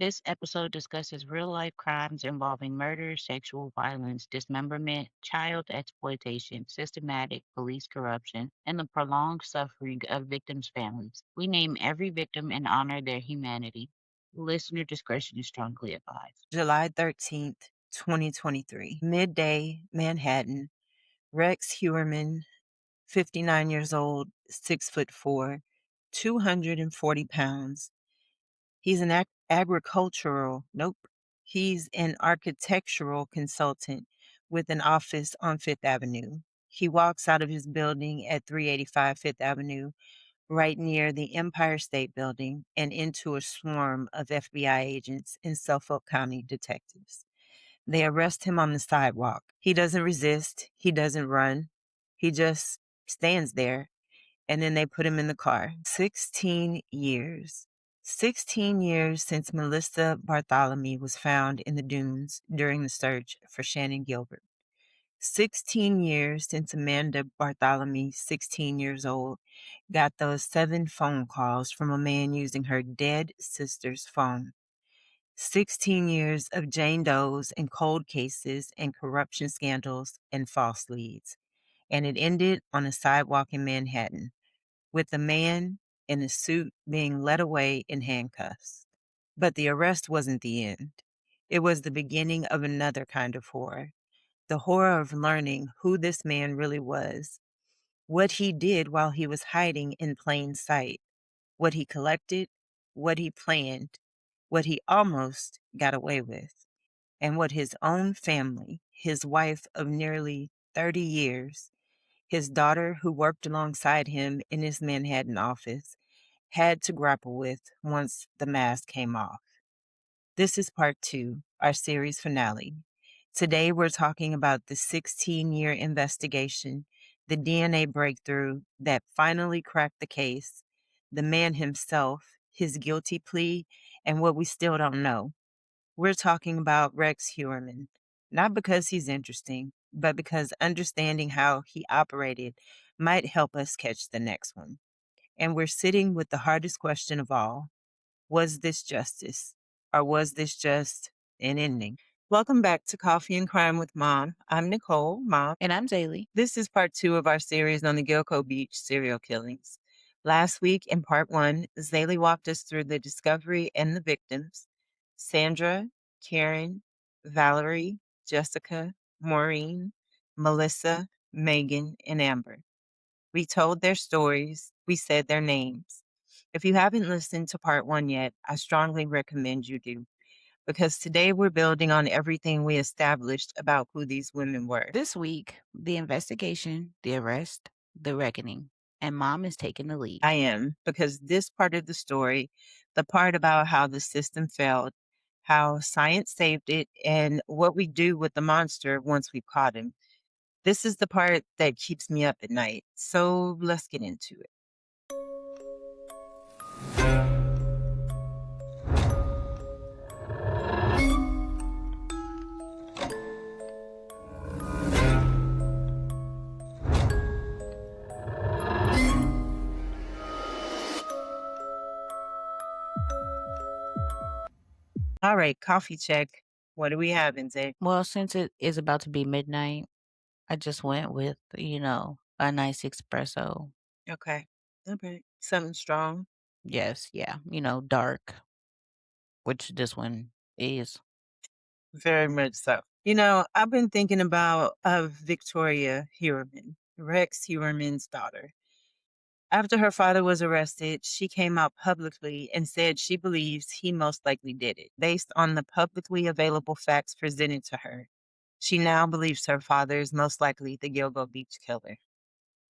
This episode discusses real life crimes involving murder, sexual violence, dismemberment, child exploitation, systematic police corruption, and the prolonged suffering of victims' families. We name every victim and honor their humanity. Listener discretion is strongly advised. July 13th, 2023. Midday, Manhattan. Rex Hewerman, 59 years old, 6'4", 240 pounds. He's an he's an architectural consultant with an office on Fifth Avenue. He walks out of his building at 385 Fifth Avenue, right near the Empire State Building, and into a swarm of FBI agents and Suffolk County detectives. They arrest him on the sidewalk. He doesn't resist. He doesn't run. He just stands there, and then they put him in the car. 16 years. 16 years since Melissa Bartholomew was found in the dunes during the search for Shannon Gilbert. 16 years since Amanda Bartholomew, 16 years old, got those 7 phone calls from a man using her dead sister's phone. 16 years of Jane Does and cold cases and corruption scandals and false leads. And it ended on a sidewalk in Manhattan with a man in a suit being led away in handcuffs. But the arrest wasn't the end. It was the beginning of another kind of horror. The horror of learning who this man really was, what he did while he was hiding in plain sight, what he collected, what he planned, what he almost got away with, and what his own family, his wife of nearly 30 years, his daughter who worked alongside him in his Manhattan office, had to grapple with once the mask came off. This is part 2, our series finale. Today we're talking about the 16-year investigation, the DNA breakthrough that finally cracked the case, the man himself, his guilty plea, and what we still don't know. We're talking about Rex Hewerman, not because he's interesting, but because understanding how he operated might help us catch the next one. And we're sitting with the hardest question of all. Was this justice? Or was this just an ending? Welcome back to Coffee and Crime with Mom. I'm Nicole, Mom. And I'm Zaylee. This is part 2 of our series on the Gilgo Beach serial killings. Last week in part 1, Zaylee walked us through the discovery and the victims: Sandra, Karen, Valerie, Jessica, Maureen, Melissa, Megan, and Amber. We told their stories. We said their names. If you haven't listened to part 1 yet, I strongly recommend you do, because today we're building on everything we established about who these women were. This week, the investigation, the arrest, the reckoning, and Mom is taking the lead. I am, because this part of the story, the part about how the system failed, how science saved it, and what we do with the monster once we've caught him, this is the part that keeps me up at night. So let's get into it. All right, coffee check. What do we have, Zay? Well, since it is about to be midnight, I just went with, a nice espresso. Okay. All right. Something strong. Yes, yeah, dark, which this one is. Very much so. I've been thinking about Victoria Hewerman, Rex Hewerman's daughter. After her father was arrested, she came out publicly and said she believes he most likely did it, based on the publicly available facts presented to her. She now believes her father is most likely the Gilgo Beach killer.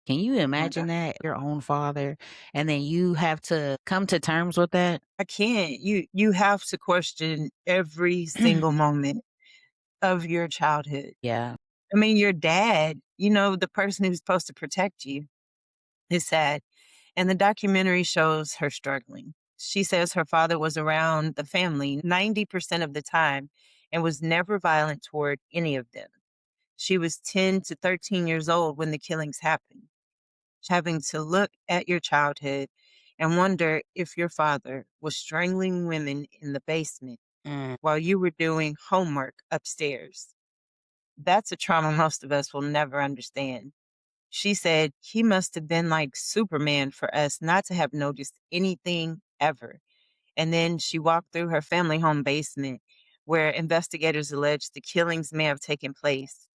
Can you Oh my imagine God. that? Your own father, and then you have to come to terms with that? I can't. You have to question every single moment of your childhood. Yeah. I mean, your dad, the person who's supposed to protect you, is sad. And the documentary shows her struggling. She says her father was around the family 90% of the time and was never violent toward any of them. She was 10 to 13 years old when the killings happened. Having to look at your childhood and wonder if your father was strangling women in the basement while you were doing homework upstairs. That's a trauma most of us will never understand. She said he must have been like Superman for us not to have noticed anything ever. And then she walked through her family home basement where investigators alleged the killings may have taken place.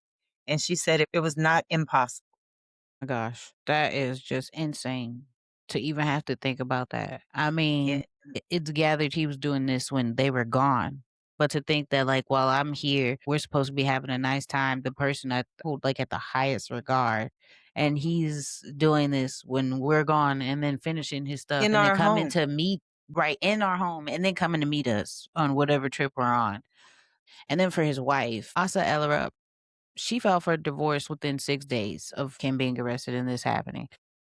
And she said it was not impossible. My gosh, that is just insane to even have to think about that. I Yeah. mean, it's gathered he was doing this when they were gone. But to think that, like, while I'm here, we're supposed to be having a nice time, the person I hold like at the highest regard, and he's doing this when we're gone and then finishing his stuff In and then our coming home. to meet right in our home and then coming to meet us on whatever trip we're on. And then for his wife, Asa Ellerup, she filed for divorce within 6 days of him being arrested and this happening.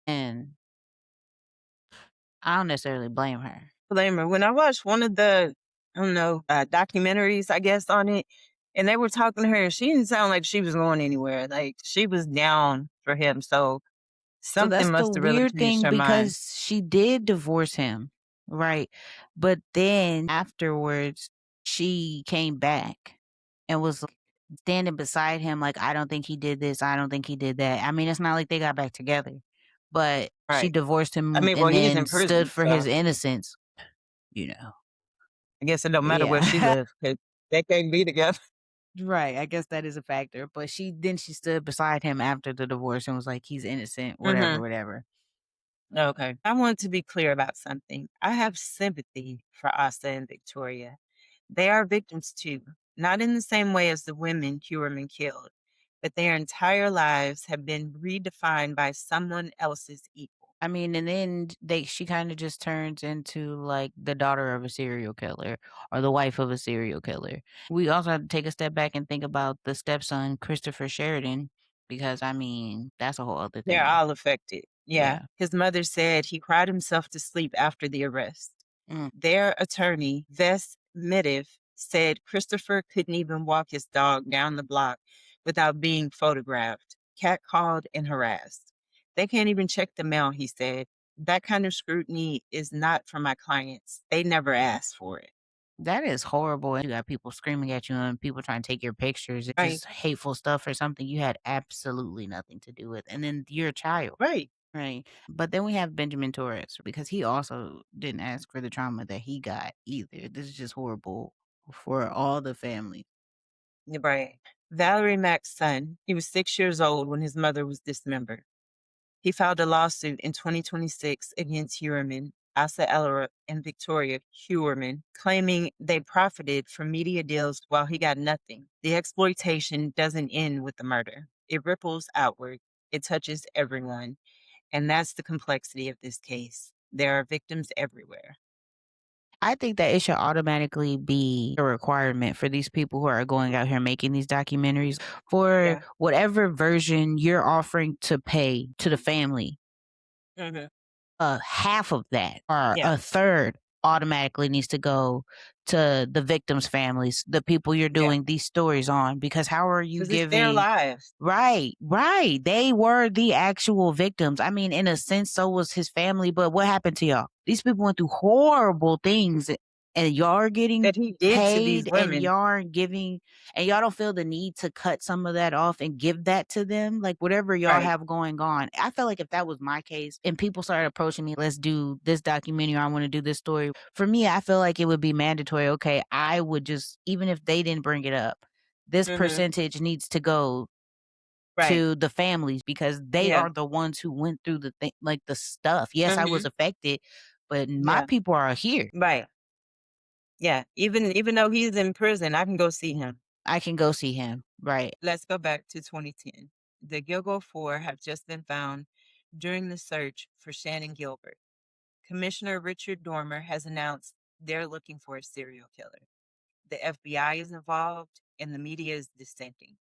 And I don't necessarily blame her. Blame her. When I watched one of the, I don't know, documentaries, I guess, on it, and they were talking to her, she didn't sound like she was going anywhere. Like she was down for him. So So something that's the must have really weird changed thing her mind. because she did divorce him, right? But then afterwards, she came back and was like, standing beside him, like, I don't think he did this. I don't think he did that. I mean, it's not like they got back together, but she Right. divorced I him mean, well, and he's then in stood prison, for his so innocence, you know. I guess it don't matter where she Yeah. lives 'cause they can't be together. Right, I guess that is a factor, but she stood beside him after the divorce and was like, "He's innocent, whatever, Mhm. whatever." Okay. I want to be clear about something. I have sympathy for Asa and Victoria. They are victims too, not in the same way as the women Huerman killed, but their entire lives have been redefined by someone else's equal. I mean, and then she kinda just turns into, like, the daughter of a serial killer or the wife of a serial killer. We also have to take a step back and think about the stepson, Christopher Sheridan, because, I mean, that's a whole other They're thing. all affected. Yeah. Yeah. His mother said he cried himself to sleep after the arrest. Mm. Their attorney, Ves Midiv, said Christopher couldn't even walk his dog down the block without being photographed, catcalled, and harassed. They can't even check the mail, he said. That kind of scrutiny is not for my clients. They never asked for it. That is horrible, and you got people screaming at you and people trying to take your pictures. It's Right, just hateful stuff for something you had absolutely nothing to do with, and then you're a child. right, Right. But then we have Benjamin Torres because he also didn't ask for the trauma that he got either. This is just horrible for all the family. right. Valerie Mack's son, he was 6 years old when his mother was dismembered. He filed a lawsuit in 2026 against Huerman, Asa Ellerup, and Victoria Huerman, claiming they profited from media deals while he got nothing. The exploitation doesn't end with the murder, it ripples outward, it touches everyone. And that's the complexity of this case. There are victims everywhere. I think that it should automatically be a requirement for these people who are going out here making these documentaries for Yeah. whatever version you're offering to pay to the family. Hmm. Half of that or Yeah. a third automatically needs to go to the victims' families, the people you're Yeah. doing these stories on, because how are you Because it's their giving. lives. Right, right. They were the actual victims. I mean, in a sense, so was his family, but what happened to y'all? These people went through horrible things and y'all are getting That he did to these paid and women. y'all are giving and y'all don't feel the need to cut some of that off and give that to them. Like whatever y'all Right. have going on. I feel like if that was my case and people started approaching me, let's do this documentary, or I want to do this story. For me, I feel like it would be mandatory. Okay, I would just, even if they didn't bring it up, this Hmm. percentage needs to go Right. to the families because they Yeah. are the ones who went through the thing, like the stuff. Yes, I was Hmm. affected, but my Yeah. people are here. Right. Yeah, even though he's in prison, I can go see him. I can go see him. Right. Let's go back to 2010. The Gilgo Four have just been found during the search for Shannon Gilbert. Commissioner Richard Dormer has announced they're looking for a serial killer. The FBI is involved and the media is dissenting.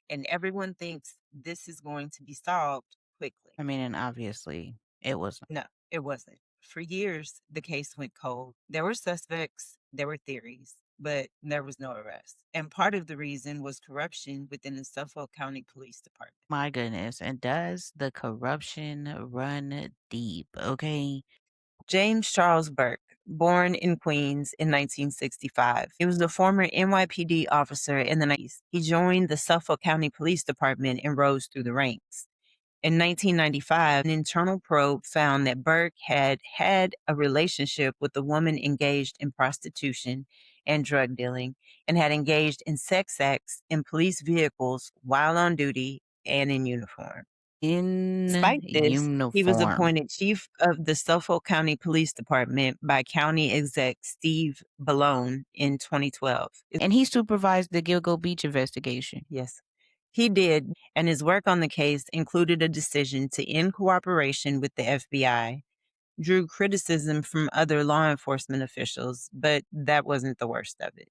And everyone thinks this is going to be solved quickly. I mean, and obviously it was. No, it wasn't. For years, the case went cold. There were suspects, there were theories, but there was no arrest. And part of the reason was corruption within the Suffolk County Police Department. My goodness. And does the corruption run deep? Okay. James Charles Burke, born in Queens in 1965. He was a former NYPD officer in the 90s. He joined the Suffolk County Police Department and rose through the ranks. In 1995, an internal probe found that Burke had had a relationship with a woman engaged in prostitution and drug dealing and had engaged in sex acts in police vehicles while on duty and in uniform. In Despite this, he was uniform. appointed chief of the Suffolk County Police Department by County Exec Steve Ballone in 2012. And he supervised the Gilgo Beach investigation. Yes, he did, and his work on the case included a decision to end cooperation with the FBI, drew criticism from other law enforcement officials, but that wasn't the worst of it.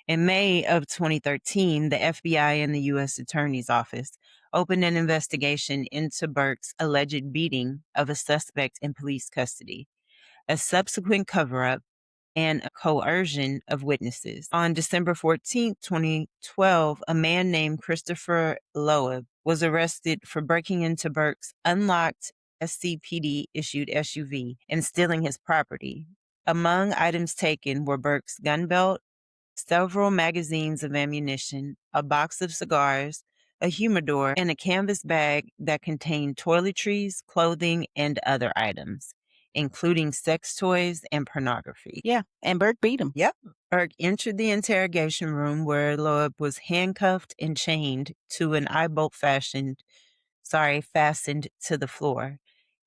In May of 2013, the FBI and the U.S. Attorney's Office opened an investigation into Burke's alleged beating of a suspect in police custody, a subsequent cover up, and coercion of witnesses. On December 14, 2012, a man named Christopher Loeb was arrested for breaking into Burke's unlocked SCPD issued SUV and stealing his property. Among items taken were Burke's gun belt, several magazines of ammunition, a box of cigars, a humidor, and a canvas bag that contained toiletries, clothing, and other items, including sex toys and pornography. Yeah, and Burke beat him. Yep. Burke entered the interrogation room where Loeb was handcuffed and chained to an eye bolt fastened to the floor,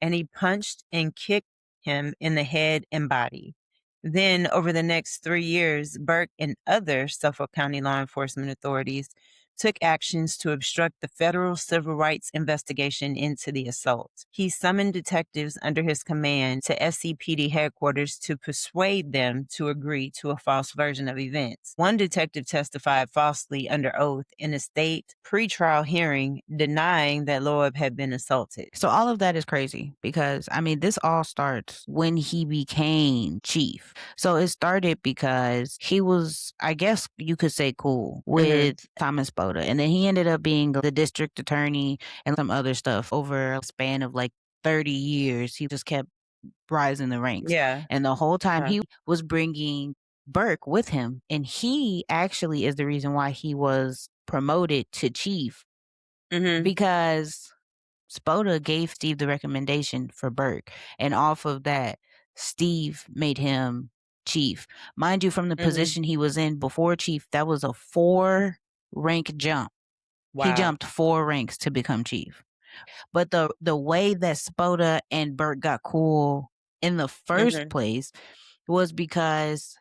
and he punched and kicked him in the head and body. Then, over the next 3 years, Burke and other Suffolk County law enforcement authorities took actions to obstruct the federal civil rights investigation into the assault. He summoned detectives under his command to SCPD headquarters to persuade them to agree to a false version of events. One detective testified falsely under oath in a state pretrial hearing, denying that Loeb had been assaulted. So all of that is crazy because, I mean, this all starts when he became chief. So it started because he was, I guess you could say, cool with Thomas Spoda. And then he ended up being the district attorney and some other stuff over a span of like 30 years. He just kept rising the ranks. Yeah. And the whole time he was bringing Burke with him. And he actually is the reason why he was promoted to chief because Spoda gave Steve the recommendation for Burke. And off of that, Steve made him chief. Mind you, from the position he was in before chief, that was a 4-rank jump. Wow. He jumped 4 ranks to become chief. But the way that Spoda and Burke got cool in the first place was because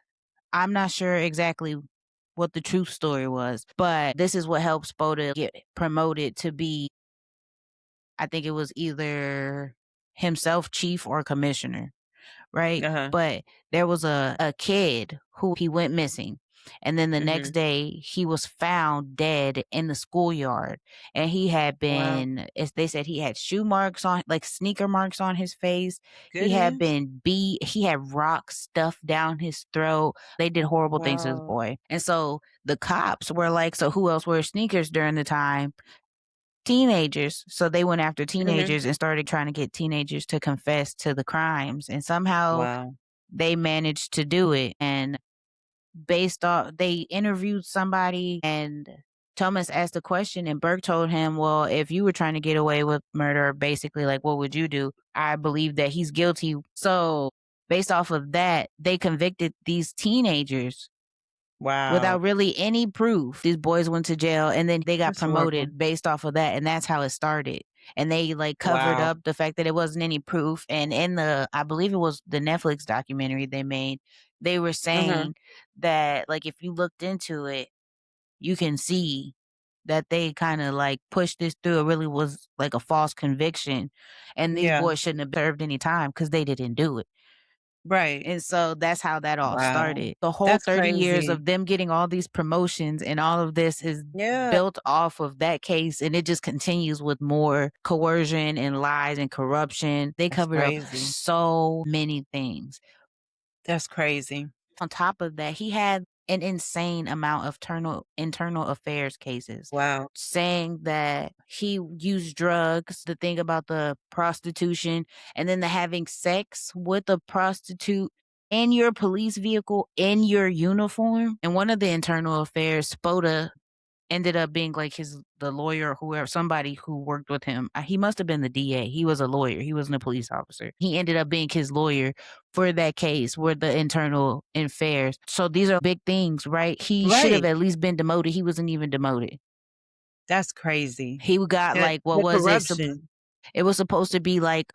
I'm not sure exactly what the true story was, but this is what helped Spoda get promoted to be, I think it was either himself chief or commissioner, right? But there was a kid who he went missing. And then the next day he was found dead in the schoolyard. And he had been, as they said, he had shoe marks on, like sneaker marks on his face. He had been beat. He had rocks stuffed down his throat. They did horrible things to this boy. And so the cops were like, so who else wears sneakers during the time? Teenagers. So they went after teenagers and started trying to get teenagers to confess to the crimes. And somehow they managed to do it. And based off, they interviewed somebody and Thomas asked a question and Burke told him, well, if you were trying to get away with murder, basically, like, what would you do? I believe that he's guilty. So based off of that, they convicted these teenagers. Wow. Without really any proof. These boys went to jail and then they got promoted based off of that. And that's how it started. And they like covered up the fact that it wasn't any proof. And in the, I believe it was the Netflix documentary they made, they were saying that like if you looked into it, you can see that they kind of like pushed this through. It really was like a false conviction. And these boys shouldn't have served any time because they didn't do it. Right. And so that's how that all started. The whole 30 years of them getting all these promotions and all of this is built off of that case. And it just continues with more coercion and lies and corruption. They covered up so many things. That's crazy. On top of that, he had an insane amount of internal affairs cases. Wow. Saying that he used drugs, the thing about the prostitution, and then the having sex with a prostitute in your police vehicle, in your uniform. And one of the internal affairs, Spoda ended up being like the lawyer or whoever, somebody who worked with him. He must have been the DA. He was a lawyer. He wasn't a police officer. He ended up being his lawyer for that case, for the internal affairs. So these are big things, right? He should have Right. at least been demoted. He wasn't even demoted. That's crazy. He got like, what The was it? corruption. It was supposed to be like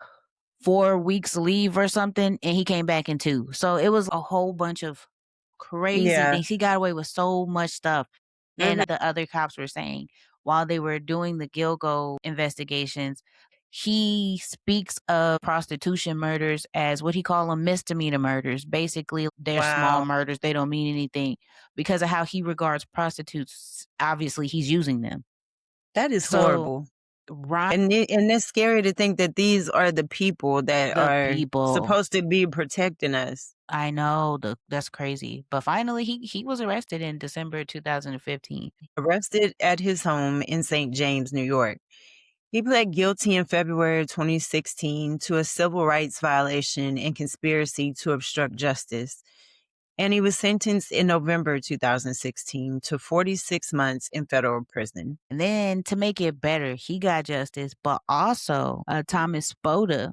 4 weeks leave or something, and he came back in 2. So it was a whole bunch of crazy Yeah. things. He got away with so much stuff. And Mhm. the other cops were saying while they were doing the Gilgo investigations, he speaks of prostitution murders as what he call them misdemeanor murders. Basically, they're small Wow. murders. They don't mean anything because of how he regards prostitutes. Obviously, he's using them. That is So, horrible. right, And it's scary to think that these are the people that the are people. supposed to be protecting us. I know, that's crazy. But finally, he was arrested in December 2015. Arrested at his home in St. James, New York. He pled guilty in February 2016 to a civil rights violation and conspiracy to obstruct justice. And he was sentenced in November 2016 to 46 months in federal prison. And then to make it better, he got justice, but also Thomas Spoda,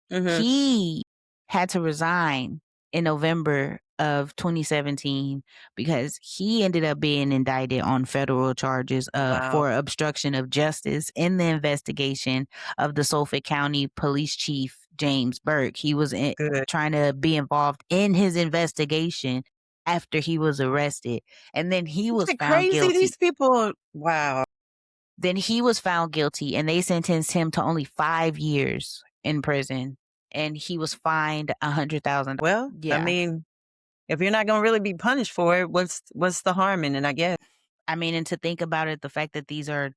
he had to resign in November of 2017 because he ended up being indicted on federal charges Wow. for obstruction of justice in the investigation of the Suffolk County Police Chief James Burke. He was Good. trying to be involved in his investigation after he was arrested, and then he was Isn't it found crazy? guilty. These people, wow. Then he was found guilty, and they sentenced him to only 5 years in prison, and he was fined $100,000. Well, Yeah. I mean, if you're not gonna really be punished for it, what's the harm in it, I guess? I mean, and to think about it, the fact that these are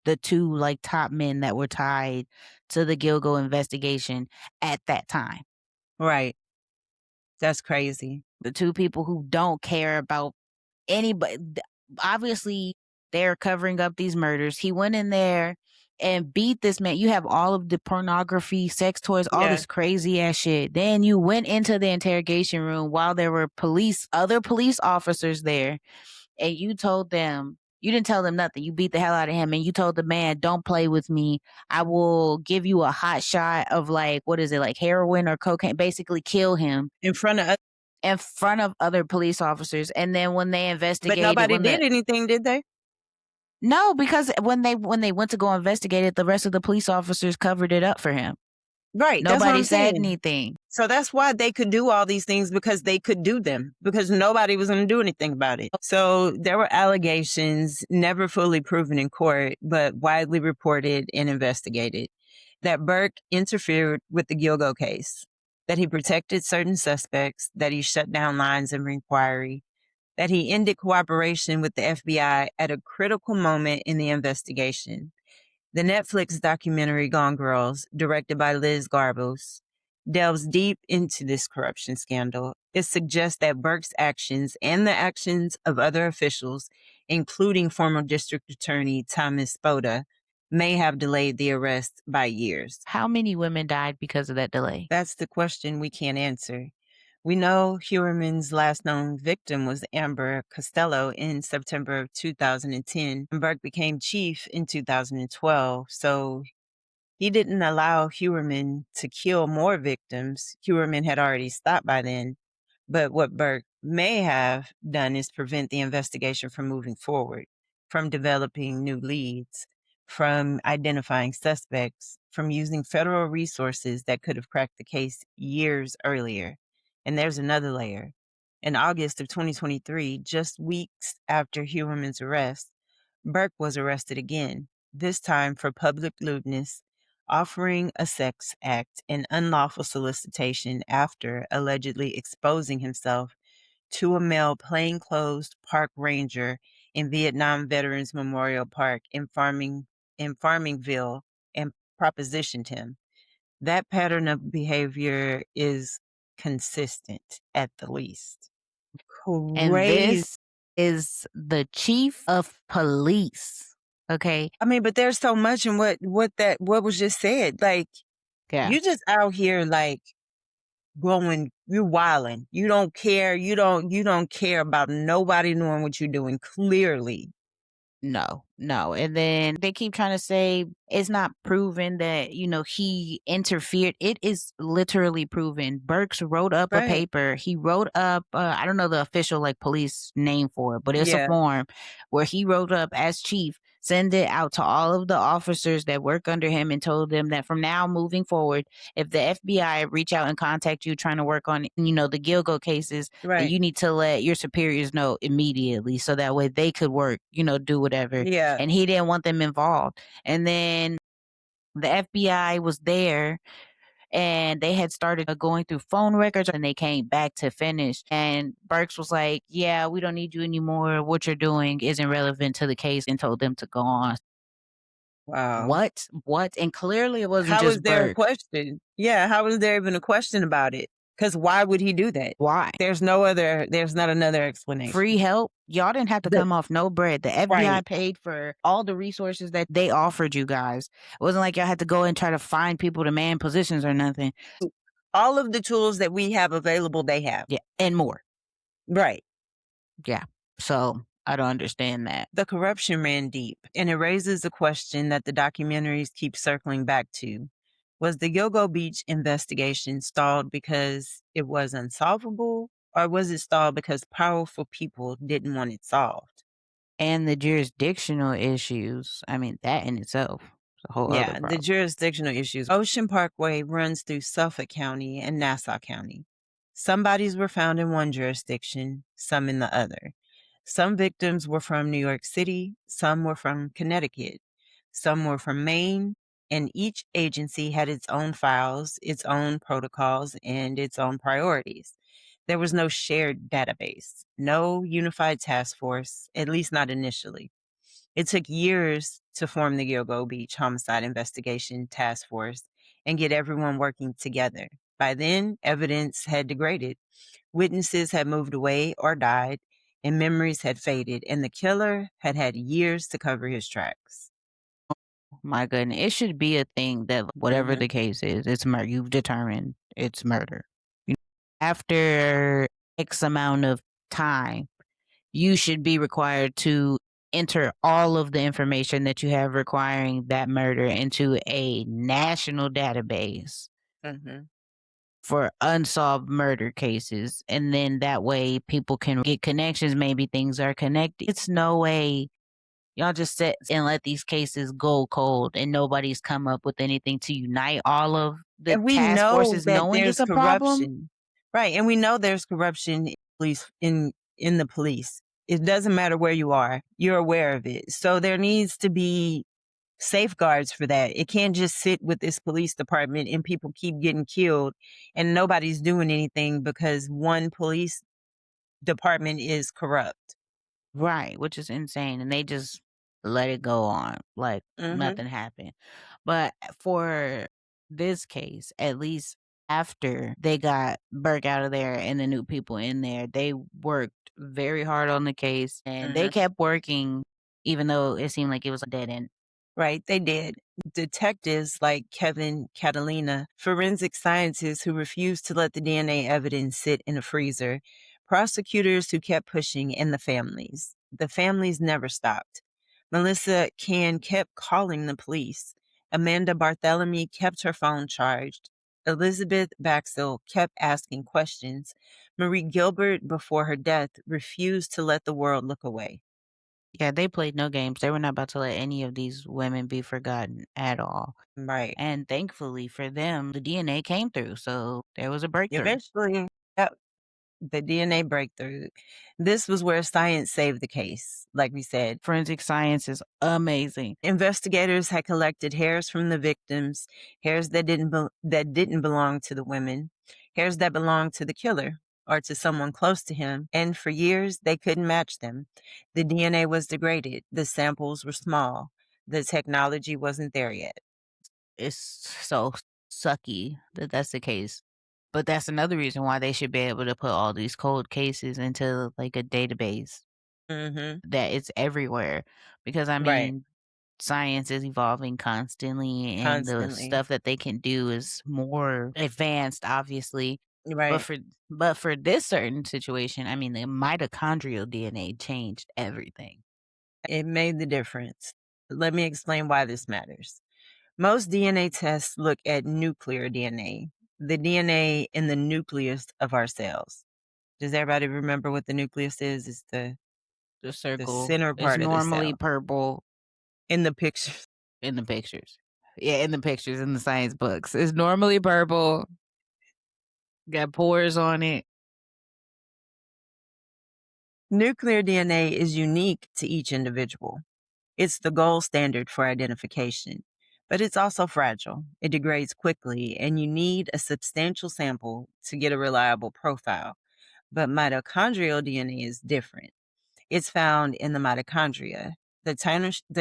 the 2 like top men that were tied to the Gilgo investigation at that time. Right. That's crazy. The 2 people who don't care about anybody. Obviously, they're covering up these murders. He went in there and beat this man. You have all of the pornography, sex toys, all this crazy ass shit. Then you went into the interrogation room while there were other police officers there, and you told them, you didn't tell them nothing. You beat the hell out of him, and you told the man, "Don't play with me. I will give you a hot shot of like, what is it, like heroin or cocaine? Basically, kill him In front of other police officers." And then when they but investigated, nobody did anything, did they? no, because when they went to go investigate it, the rest of the police officers covered it up for him. Right. That's what Nobody I'm said saying. anything. So that's why they could do all these things, because they could do them, because nobody was going to do anything about it. So there were allegations never fully proven in court, but widely reported and investigated, that Burke interfered with the Gilgo case, that he protected certain suspects, that he shut down lines of inquiry, that he ended cooperation with the FBI at a critical moment in the investigation. The Netflix documentary Gone Girls, directed by Liz Garbos, delves deep into this corruption scandal. It suggests that Burke's actions and the actions of other officials, including former District Attorney Thomas Spoda, may have delayed the arrest by years. How many women died because of that delay? That's the question we can't answer. We know Huerman's last known victim was Amber Costello in September of 2010, and Burke became chief in 2012. So he didn't allow Huerman to kill more victims. Huerman had already stopped by then. But what Burke may have done is prevent the investigation from moving forward, from developing new leads, from identifying suspects, from using federal resources that could have cracked the case years earlier. And there's another layer. In August of 2023, just weeks after Huerman's arrest, Burke was arrested again, this time for public lewdness, offering a sex act, and unlawful solicitation after allegedly exposing himself to a male plainclothes park ranger in Vietnam Veterans Memorial Park in Farmingville, and propositioned him. That pattern of behavior is consistent at the least. And Crazy. is the chief of police. Okay. I mean, but there's so much in what was just said. Like, Yeah. you just out here like you're wilding. You don't care. You don't care about nobody knowing what you're doing, clearly. No, no. And then they keep trying to say it's not proven that, he interfered. It is literally proven. Burks wrote up a Right. paper. He wrote up, I don't know the official like police name for it, but it's a Yeah. form where he wrote up as chief, send it out to all of the officers that work under him and told them that from now moving forward, if the FBI reach out and contact you trying to work on, the Gilgo cases, then Right. you need to let your superiors know immediately so that way they could work, do whatever. Yeah. And he didn't want them involved. And then the FBI was there and they had started going through phone records and they came back to finish. And Burks was like, yeah, we don't need you anymore. What you're doing isn't relevant to the case and told them to go on. Wow. What? What? And clearly it wasn't How is just there a Burks. question? Yeah, how is there even a question about it? Because why would he do that? Why? There's not another explanation. Free help. Y'all didn't have to The- come off no bread. The FBI Right. paid for all the resources that they offered you guys. It wasn't like y'all had to go and try to find people to man positions or nothing. All of the tools that we have available, they have. Yeah, and more. Right. Yeah. So I don't understand that. The corruption ran deep, and it raises a question that the documentaries keep circling back to. Was the Gilgo Beach investigation stalled because it was unsolvable, or was it stalled because powerful people didn't want it solved? And the jurisdictional issues. I mean, that in itself is a whole other Yeah, the problem. jurisdictional issues. Ocean Parkway runs through Suffolk County and Nassau County. Some bodies were found in one jurisdiction, some in the other. Some victims were from New York City, some were from Connecticut, some were from Maine, and each agency had its own files, its own protocols, and its own priorities. There was no shared database, no unified task force, at least not initially. It took years to form the Gilgo Beach Homicide Investigation Task Force and get everyone working together. By then, evidence had degraded. Witnesses had moved away or died, and memories had faded, and the killer had had years to cover his tracks. My goodness. It should be a thing that whatever Mhm. the case is, it's murder. You've determined it's murder. After X amount of time, you should be required to enter all of the information that you have requiring that murder into a national database Mhm. for unsolved murder cases. And then that way people can get connections. Maybe things are connected. It's no way y'all just sit and let these cases go cold and nobody's come up with anything to unite all of the And we task know forces that knowing it's there's a problem. corruption. Right, and we know there's corruption in the police. It doesn't matter where you are. You're aware of it. So there needs to be safeguards for that. It can't just sit with this police department and people keep getting killed and nobody's doing anything because one police department is corrupt. Right, which is insane. And they just let it go on like Mhm. nothing happened. But for this case, at least after they got Burke out of there and the new people in there, they worked very hard on the case and they Mhm. kept working, even though it seemed like it was a dead end. Right, they did. Detectives like Kevin Catalina, forensic scientists who refused to let the DNA evidence sit in a freezer, prosecutors who kept pushing, and the families. The families never stopped. Melissa Can kept calling the police. Amanda Barthélemy kept her phone charged. Elizabeth Baxell kept asking questions. Marie Gilbert, before her death, refused to let the world look away. Yeah, they played no games. They were not about to let any of these women be forgotten at all. Right. And thankfully for them, the DNA came through. So there was a breakthrough. Eventually, yep, the DNA breakthrough. This was where science saved the case, like we said. Forensic science is amazing. Investigators had collected hairs from the victims, hairs that didn't belong to the women, hairs that belonged to the killer or to someone close to him, and for years they couldn't match them. The DNA was degraded, the samples were small, the technology wasn't there yet. It's so sucky that that's the case. But that's another reason why they should be able to put all these cold cases into like a database. Mhm. that it's everywhere because I Right. mean, science is evolving constantly and the Constantly. stuff that they can do is more advanced, obviously. But Right. for but for this certain situation, I mean, the mitochondrial DNA changed everything. It made the difference. Let me explain why this matters. Most DNA tests look at nuclear DNA, the DNA in the nucleus of our cells. Does everybody remember what the nucleus is? It's The the circle center is part of the normally cell purple in the picture. in the pictures. Yeah, in the pictures in the science books. It's normally purple, got pores on it. Nuclear DNA is unique to each individual. It's the gold standard for identification, but it's also fragile. It degrades quickly, and you need a substantial sample to get a reliable profile. But mitochondrial DNA is different. It's found in the mitochondria, the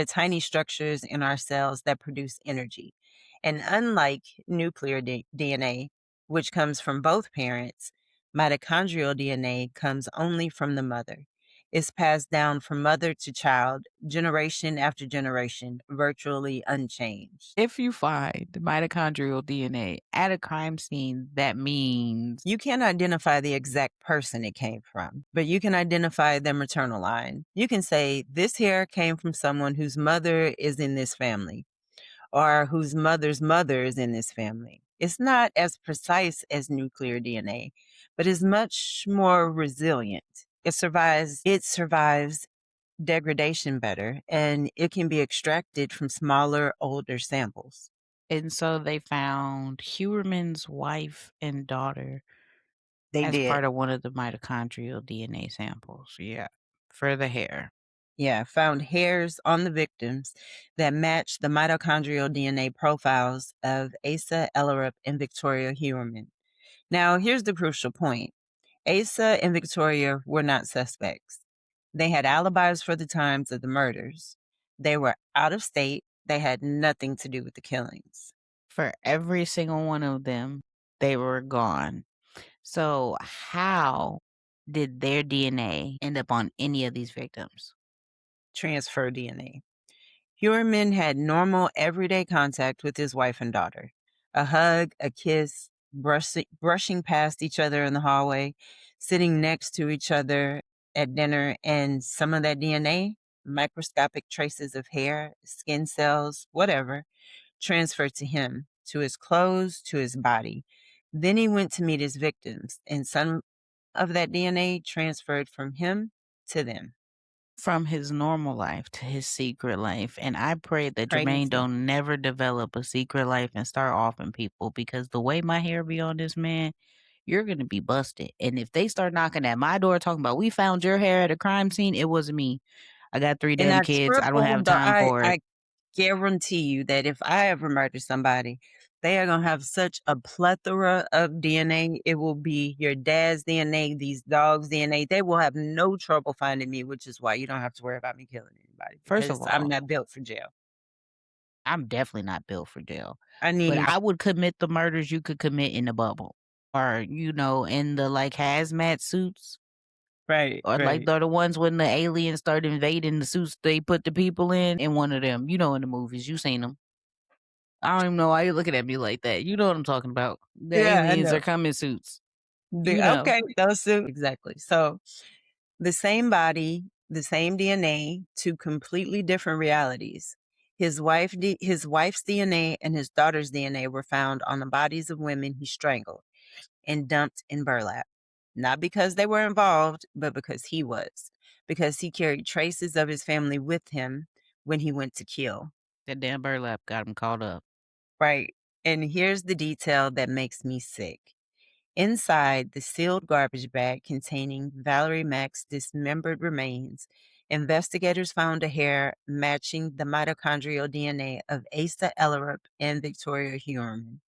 tiny structures in our cells that produce energy. And unlike nuclear DNA, which comes from both parents, mitochondrial DNA comes only from the mother. It's passed down from mother to child, generation after generation, virtually unchanged. If you find mitochondrial DNA at a crime scene, that means You can't identify the exact person it came from, but you can identify their maternal line. You can say, this hair came from someone whose mother is in this family, or whose mother's mother is in this family. It's not as precise as nuclear DNA, but is much more resilient. It survives degradation better, and it can be extracted from smaller, older samples. and so they found Huerman's wife and daughter They as did. part of one of the mitochondrial DNA samples. Yeah, for the hair. Yeah, found hairs on the victims that matched the mitochondrial DNA profiles of Asa Ellerup and Victoria Huerman. Now, here's the crucial point. Asa and Victoria were not suspects. They had alibis for the times of the murders. They were out of state. They had nothing to do with the killings. For every single one of them, they were gone. So, how did their DNA end up on any of these victims? Transfer DNA. Huerman had normal, everyday contact with his wife and daughter. A hug, a kiss, brushing past each other in the hallway, sitting next to each other at dinner, and some of that DNA, microscopic traces of hair, skin cells, whatever, transferred to him, to his clothes, to his body. Then he went to meet his victims, and some of that DNA transferred from him to them. From his normal life to his secret life. And I pray that Jermaine Crazy. don't never develop a secret life and start offing people because the way my hair be on this man, you're gonna be busted. And if they start knocking at my door talking about we found your hair at a crime scene, it wasn't me. I got 3 And damn I kids. I don't have time I for it. I guarantee you that if I ever murder somebody, they are gonna have such a plethora of DNA. It will be your dad's DNA, these dogs' DNA. They will have no trouble finding me, which is why you don't have to worry about me killing anybody First of because I'm all, not built for jail. I'm definitely not built for jail. I But need I would commit the murders you could commit in a bubble. Or, in the like hazmat suits. right, Or like right. they're the ones when the aliens start invading the suits they put the people in one of them. In the movies, you seen them. I don't even know why you're looking at me like that. You know what I'm talking about. The Yeah, I aliens know. are coming suits. You The know. okay, those two exactly. So the same body, the same DNA, two completely different realities. His wife's DNA and his daughter's DNA were found on the bodies of women he strangled and dumped in burlap. Not because they were involved, but because he was. Because he carried traces of his family with him when he went to kill. That damn burlap got him caught up. Right. And here's the detail that makes me sick. Inside the sealed garbage bag containing Valerie Mack's dismembered remains, investigators found a hair matching the mitochondrial DNA of Asa Ellerup and Victoria Huerman.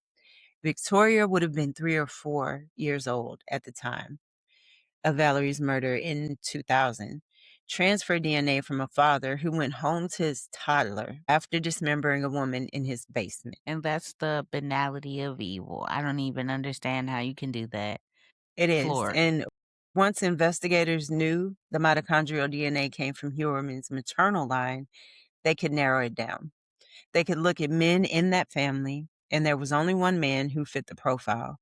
Victoria would have been 3 or 4 years old at the time of Valerie's murder in 2000. Transfer DNA from a father who went home to his toddler after dismembering a woman in his basement. And that's the banality of evil. I don't even understand how you can do that. It is. Floored. And Once investigators knew the mitochondrial DNA came from Huerman's maternal line, they could narrow it down. They could look at men in that family, and there was only one man who fit the profile: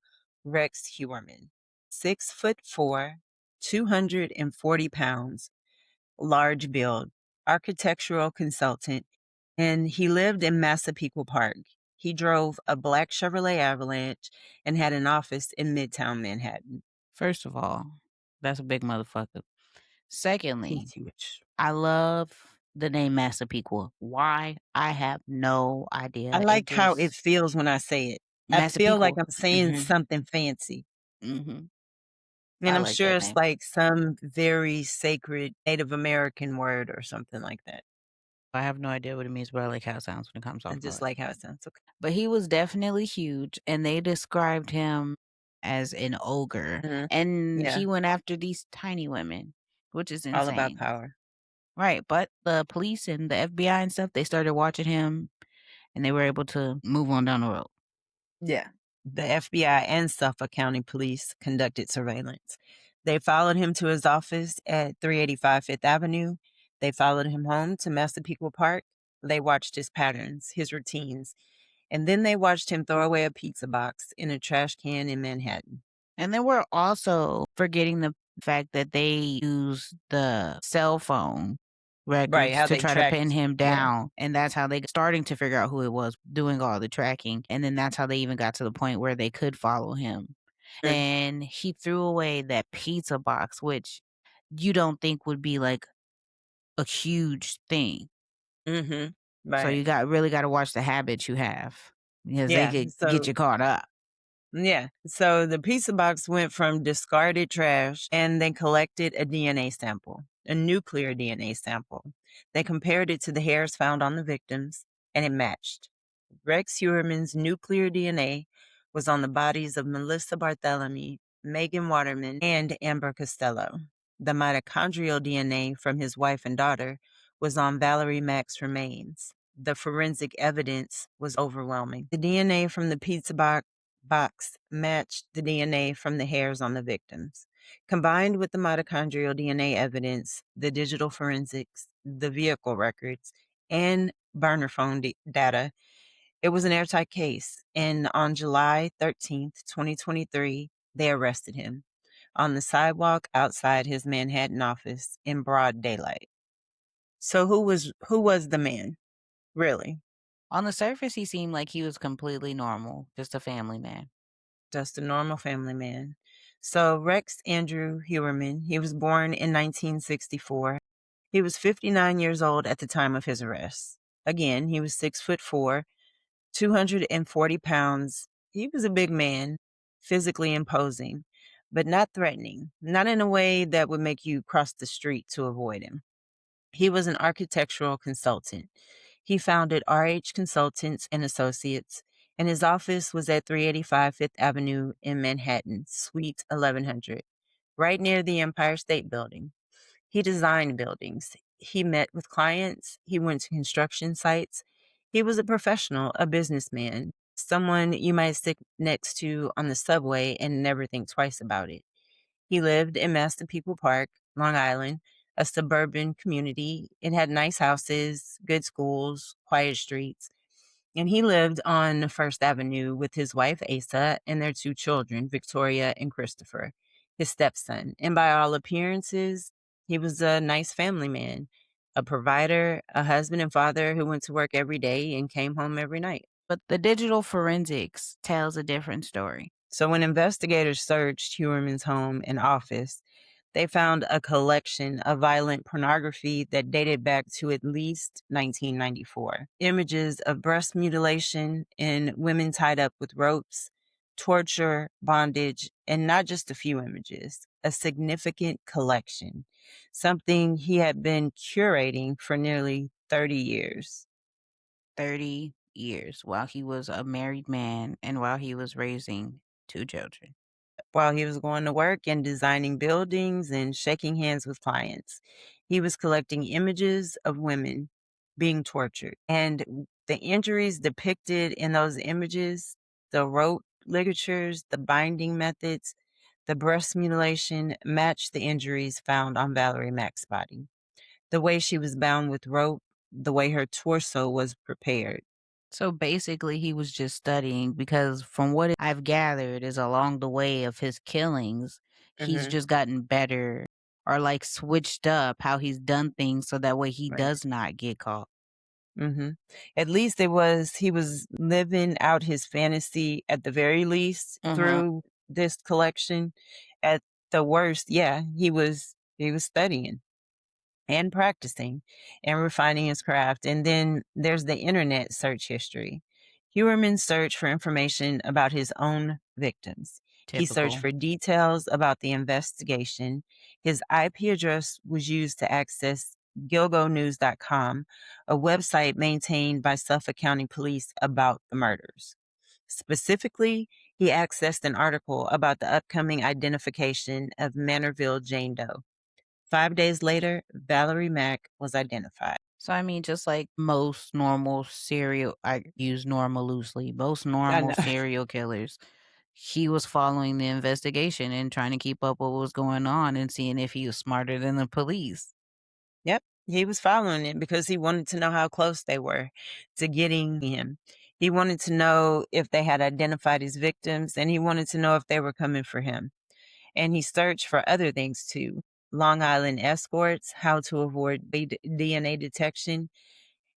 Rex Huerman. 6'4", 240 pounds, large build, architectural consultant, and he lived in Massapequa Park. He drove a black Chevrolet Avalanche and had an office in Midtown Manhattan. First of all, that's a big motherfucker. Secondly, He's huge. I love the name Massapequa. Why? I have no idea. I like how it feels when I say it. I feel like Massapequa. I'm saying something fancy. Mm-hmm. And I I'm like sure that it's name. like some very sacred Native American word or something like that. I have no idea what it means, but I like how it sounds when it comes I off my just lips. like how it sounds. Okay. But he was definitely huge, and they described him as an ogre. Mhm. And Yeah. he went after these tiny women, which is All about insane. power. Right. But the police and the FBI and stuff, they started watching him and they were able to move on down the road. Yeah. The FBI and Suffolk County Police conducted surveillance. They followed him to his office at 385 Fifth Avenue. They followed him home to Massapequa Park. They watched his patterns, his routines, and then they watched him throw away a pizza box in a trash can in Manhattan. And then we're also forgetting the fact that they use the cell phone records How to they try to pin tracked. him Yeah. down. And that's how they starting to figure out who it was doing all the tracking. And then that's how they even got to the point where they could follow him. Then he threw away that pizza box, which you don't think would be like a huge thing. Mm-hmm. So you really got to watch the habits you have because they could get you caught up. Yeah. So the pizza box went from discarded trash and they collected a DNA sample, a nuclear DNA sample. They compared it to the hairs found on the victims and it matched. Rex Huerman's nuclear DNA was on the bodies of Melissa Barthelemy, Megan Waterman, and Amber Costello. The mitochondrial DNA from his wife and daughter was on Valerie Mack's remains. The forensic evidence was overwhelming. The DNA from the pizza box matched the DNA from the hairs on the victims. Combined with the mitochondrial DNA evidence, the digital forensics, the vehicle records, and burner phone data, it was an airtight case. And on July 13th, 2023, they arrested him on the sidewalk outside his Manhattan office in broad daylight. So who was the man, really? On the surface, he seemed like he was completely normal, just a family man. Just a normal family man. So Rex Andrew Huerman, he was born in 1964. He was 59 years old at the time of his arrest. Again, he was 6'4", 240 pounds. He was a big man, physically imposing, but not threatening, not in a way that would make you cross the street to avoid him. He was an architectural consultant. He founded RH Consultants and Associates, and his office was at 385 Fifth Avenue in Manhattan, Suite 1100, right near the Empire State Building. He designed buildings. He met with clients. He went to construction sites. He was a professional, a businessman, someone you might sit next to on the subway and never think twice about it. He lived in Massapequa Park, Long Island, a suburban community. It had nice houses, good schools, quiet streets. And he lived on First Avenue with his wife, Asa, and their two children, Victoria and Christopher, his stepson. And by all appearances, he was a nice family man, a provider, a husband and father who went to work every day and came home every night. But the digital forensics tells a different story. So when investigators searched Huerman's home and office, they found a collection of violent pornography that dated back to at least 1994. Images of breast mutilation and women tied up with ropes, torture, bondage, and not just a few images, a significant collection, something he had been curating for nearly 30 years. 30 years while he was a married man and while he was raising two children. While he was going to work and designing buildings and shaking hands with clients, he was collecting images of women being tortured. And the injuries depicted in those images, the rope ligatures, the binding methods, The breast mutilation matched the injuries found on Valerie Mack's body. The way she was bound with rope, the way her torso was prepared. So basically, he was just studying because, from what I've gathered, is along the way of his killings, he's Hmm. just gotten better or like switched up how he's done things so that way he Right. does not get caught. Hmm. At least he was living out his fantasy at the very least Uh-huh. through this collection. At the worst, yeah, he was studying and practicing and refining his craft. And then there's the internet search history. Huerman searched for information about his own victims. He searched Typical. for details about the investigation. His IP address was used to access gilgonews.com, a website maintained by Suffolk County Police about the murders. Specifically, he accessed an article about the upcoming identification of Manorville Jane Doe. 5 days later, Valerie Mack was identified. So I mean, just like most normal serial, I use normal loosely, most I normal know. serial killers, he was following the investigation and trying to keep up what was going on and seeing if he was smarter than the police. Yep. He was following it because he wanted to know how close they were to getting him. He wanted to know if they had identified his victims, and he wanted to know if they were coming for him. And he searched for other things too: Long Island escorts, how to avoid DNA detection,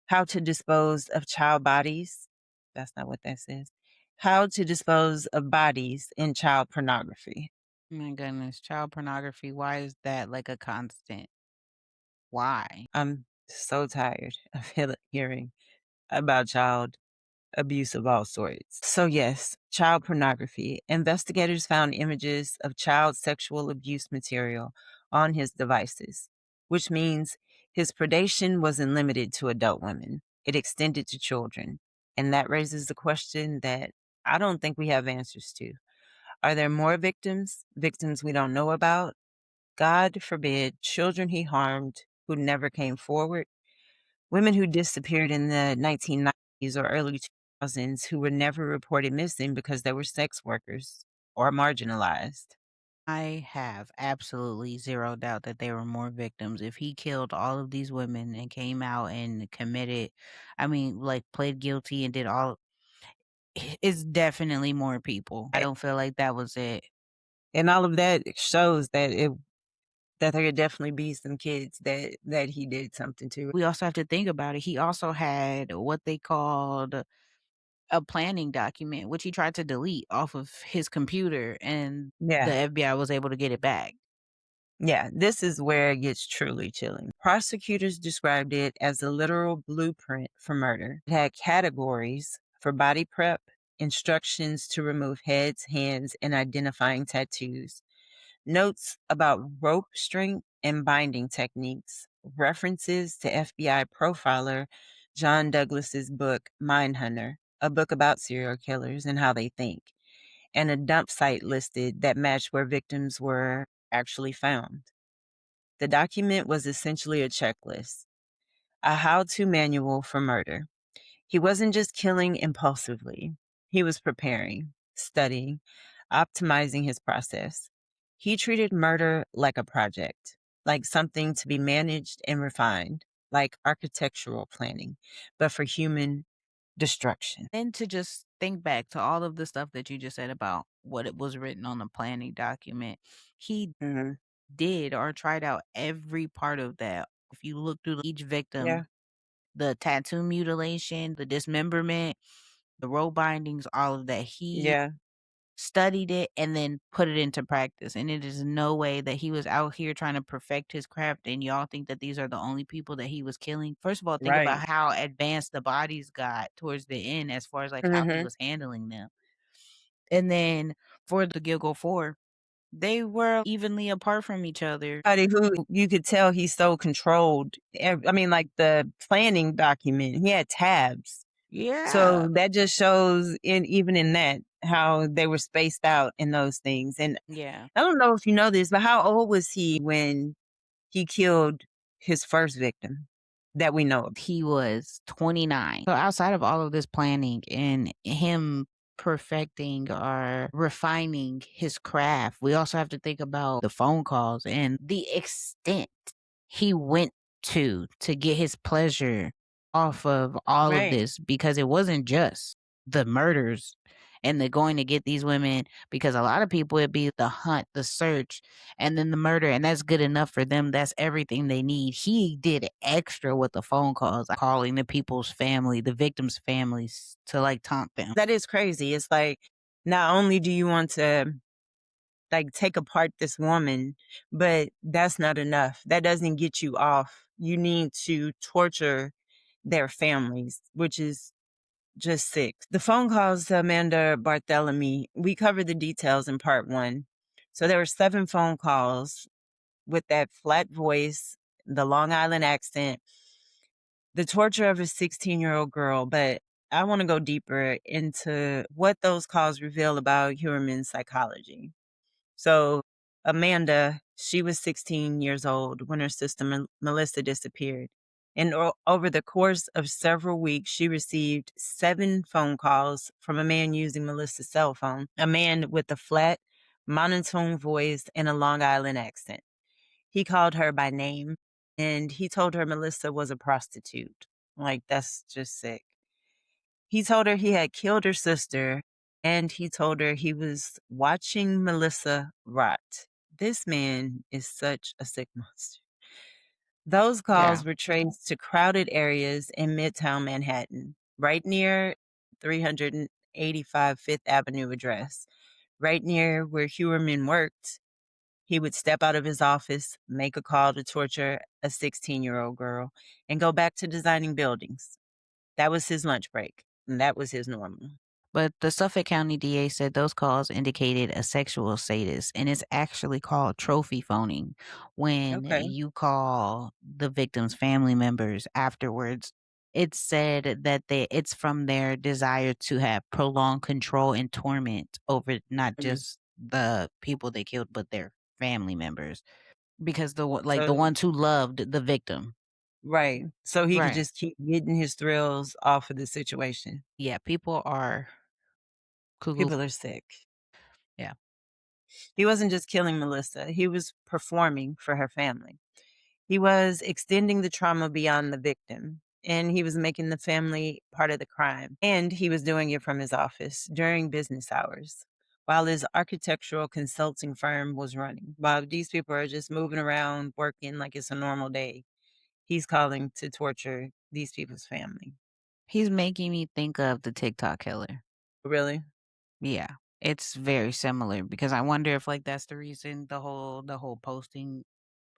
how to dispose of child bodies. That's not what that says. How to dispose of bodies in child pornography. My goodness, child pornography, why is that like a constant? Why? I'm so tired of hearing about child abuse of all sorts. So, yes, child pornography. Investigators found images of child sexual abuse material on his devices, which means his predation wasn't limited to adult women, it extended to children. And that raises the question that I don't think we have answers to. Are there more victims, victims we don't know about? God forbid, children he harmed who never came forward, women who disappeared in the 1990s or early 2000s who were never reported missing because they were sex workers or marginalized. I have absolutely zero doubt that there were more victims. If he killed all of these women and came out and committed, I mean, like pled guilty and did all, it's definitely more people. I A- don't feel like that was it. And all of that shows that there could definitely be some kids that he did something to. We also have to think about it. He also had what they called a planning document, which he tried to delete off of his computer, and the Yeah. FBI was able to get it back. Yeah, this is where it gets truly chilling. Prosecutors described it as a literal blueprint for murder. It had categories for body prep, instructions to remove heads, hands, and identifying tattoos, notes about rope strength and binding techniques, references to FBI profiler John Douglas's book Mindhunter, a book about serial killers and how they think, and a dump site listed that matched where victims were actually found. The document was essentially a checklist, a how to manual for murder. He wasn't just killing impulsively, he was preparing, studying, optimizing his process. He treated murder like a project, like something to be managed and refined, like architectural planning, but for human destruction. Then to just think back to all of the stuff that you just said about what it was written on the planning document, he Hmm. did or tried out every part of that. If you look through each Yeah, victim, the tattoo mutilation, the dismemberment, the rope bindings, all of that, he yeah, studied it and then put it into practice. And it is no way that he was out here trying to perfect his craft and y'all think that these are the only people that he was killing. First of all, think about right. how advanced the bodies got towards the end as far as like how he Hmm. was handling them. And then for the Gilgo 4, they were evenly apart from each other. Somebody who you could tell he's so controlled. I mean, like the planning document, he had tabs. Yeah. So that just shows even in that how they were spaced out in those things. And Yeah. I don't know if you know this, but how old was he when he killed his first victim that we know of? He was 29. So outside of all of this planning and him perfecting or refining his craft. We also have to think about the phone calls and the extent he went to get his pleasure off of all of Right. this, because it wasn't just the murders and the going to get these women, because a lot of people it'd be the hunt, the search, and then the murder, and that's good enough for them. That's everything they need. He did extra with the phone calls, calling the people's family, the victims' families, to like taunt them. That is crazy. It's like, not only do you want to like take apart this woman, but that's not enough. That doesn't get you off. You need to torture their families, which is just sick. The phone calls to Amanda Barthélemy, we covered the details in part 1. So there were 7 phone calls with that flat voice, the Long Island accent, the torture of a 16-year-old girl. But I want to go deeper into what those calls reveal about human psychology. So Amanda, she was 16 years old when her sister Melissa disappeared. And over the course of several weeks, she received 7 phone calls from a man using Melissa's cell phone, a man with a flat, monotone voice and a Long Island accent. He called her by name and he told her Melissa was a prostitute. Like, that's just sick. He told her he had killed her sister, and he told her he was watching Melissa rot. This man is such a sick monster. Those Yeah. calls were traced to crowded areas in Midtown Manhattan, right near 385 Fifth Avenue address, right near where Huerman worked. He would step out of his office, make a call to torture a 16-year-old girl, and go back to designing buildings. That was his lunch break, and that was his normal. But the Suffolk County DA said those calls indicated a sexual status, and it's actually called trophy phoning when Okay. you call the victim's family members afterwards. It's said that it's from their desire to have prolonged control and torment over not Mhm. just the people they killed, but their family members, because the So ones who loved the victim. right. So he could Right. just keep getting his thrills off of the situation. Yeah, people are cuckoo. People are sick. Yeah. He wasn't just killing Melissa, he was performing for her family. He was extending the trauma beyond the victim, and he was making the family part of the crime. And he was doing it from his office during business hours while his architectural consulting firm was running. While these people are just moving around, working like it's a normal day, he's calling to torture these people's family. He's making me think of the TikTok killer. Really? Yeah. It's very similar, because I wonder if like that's the reason the whole posting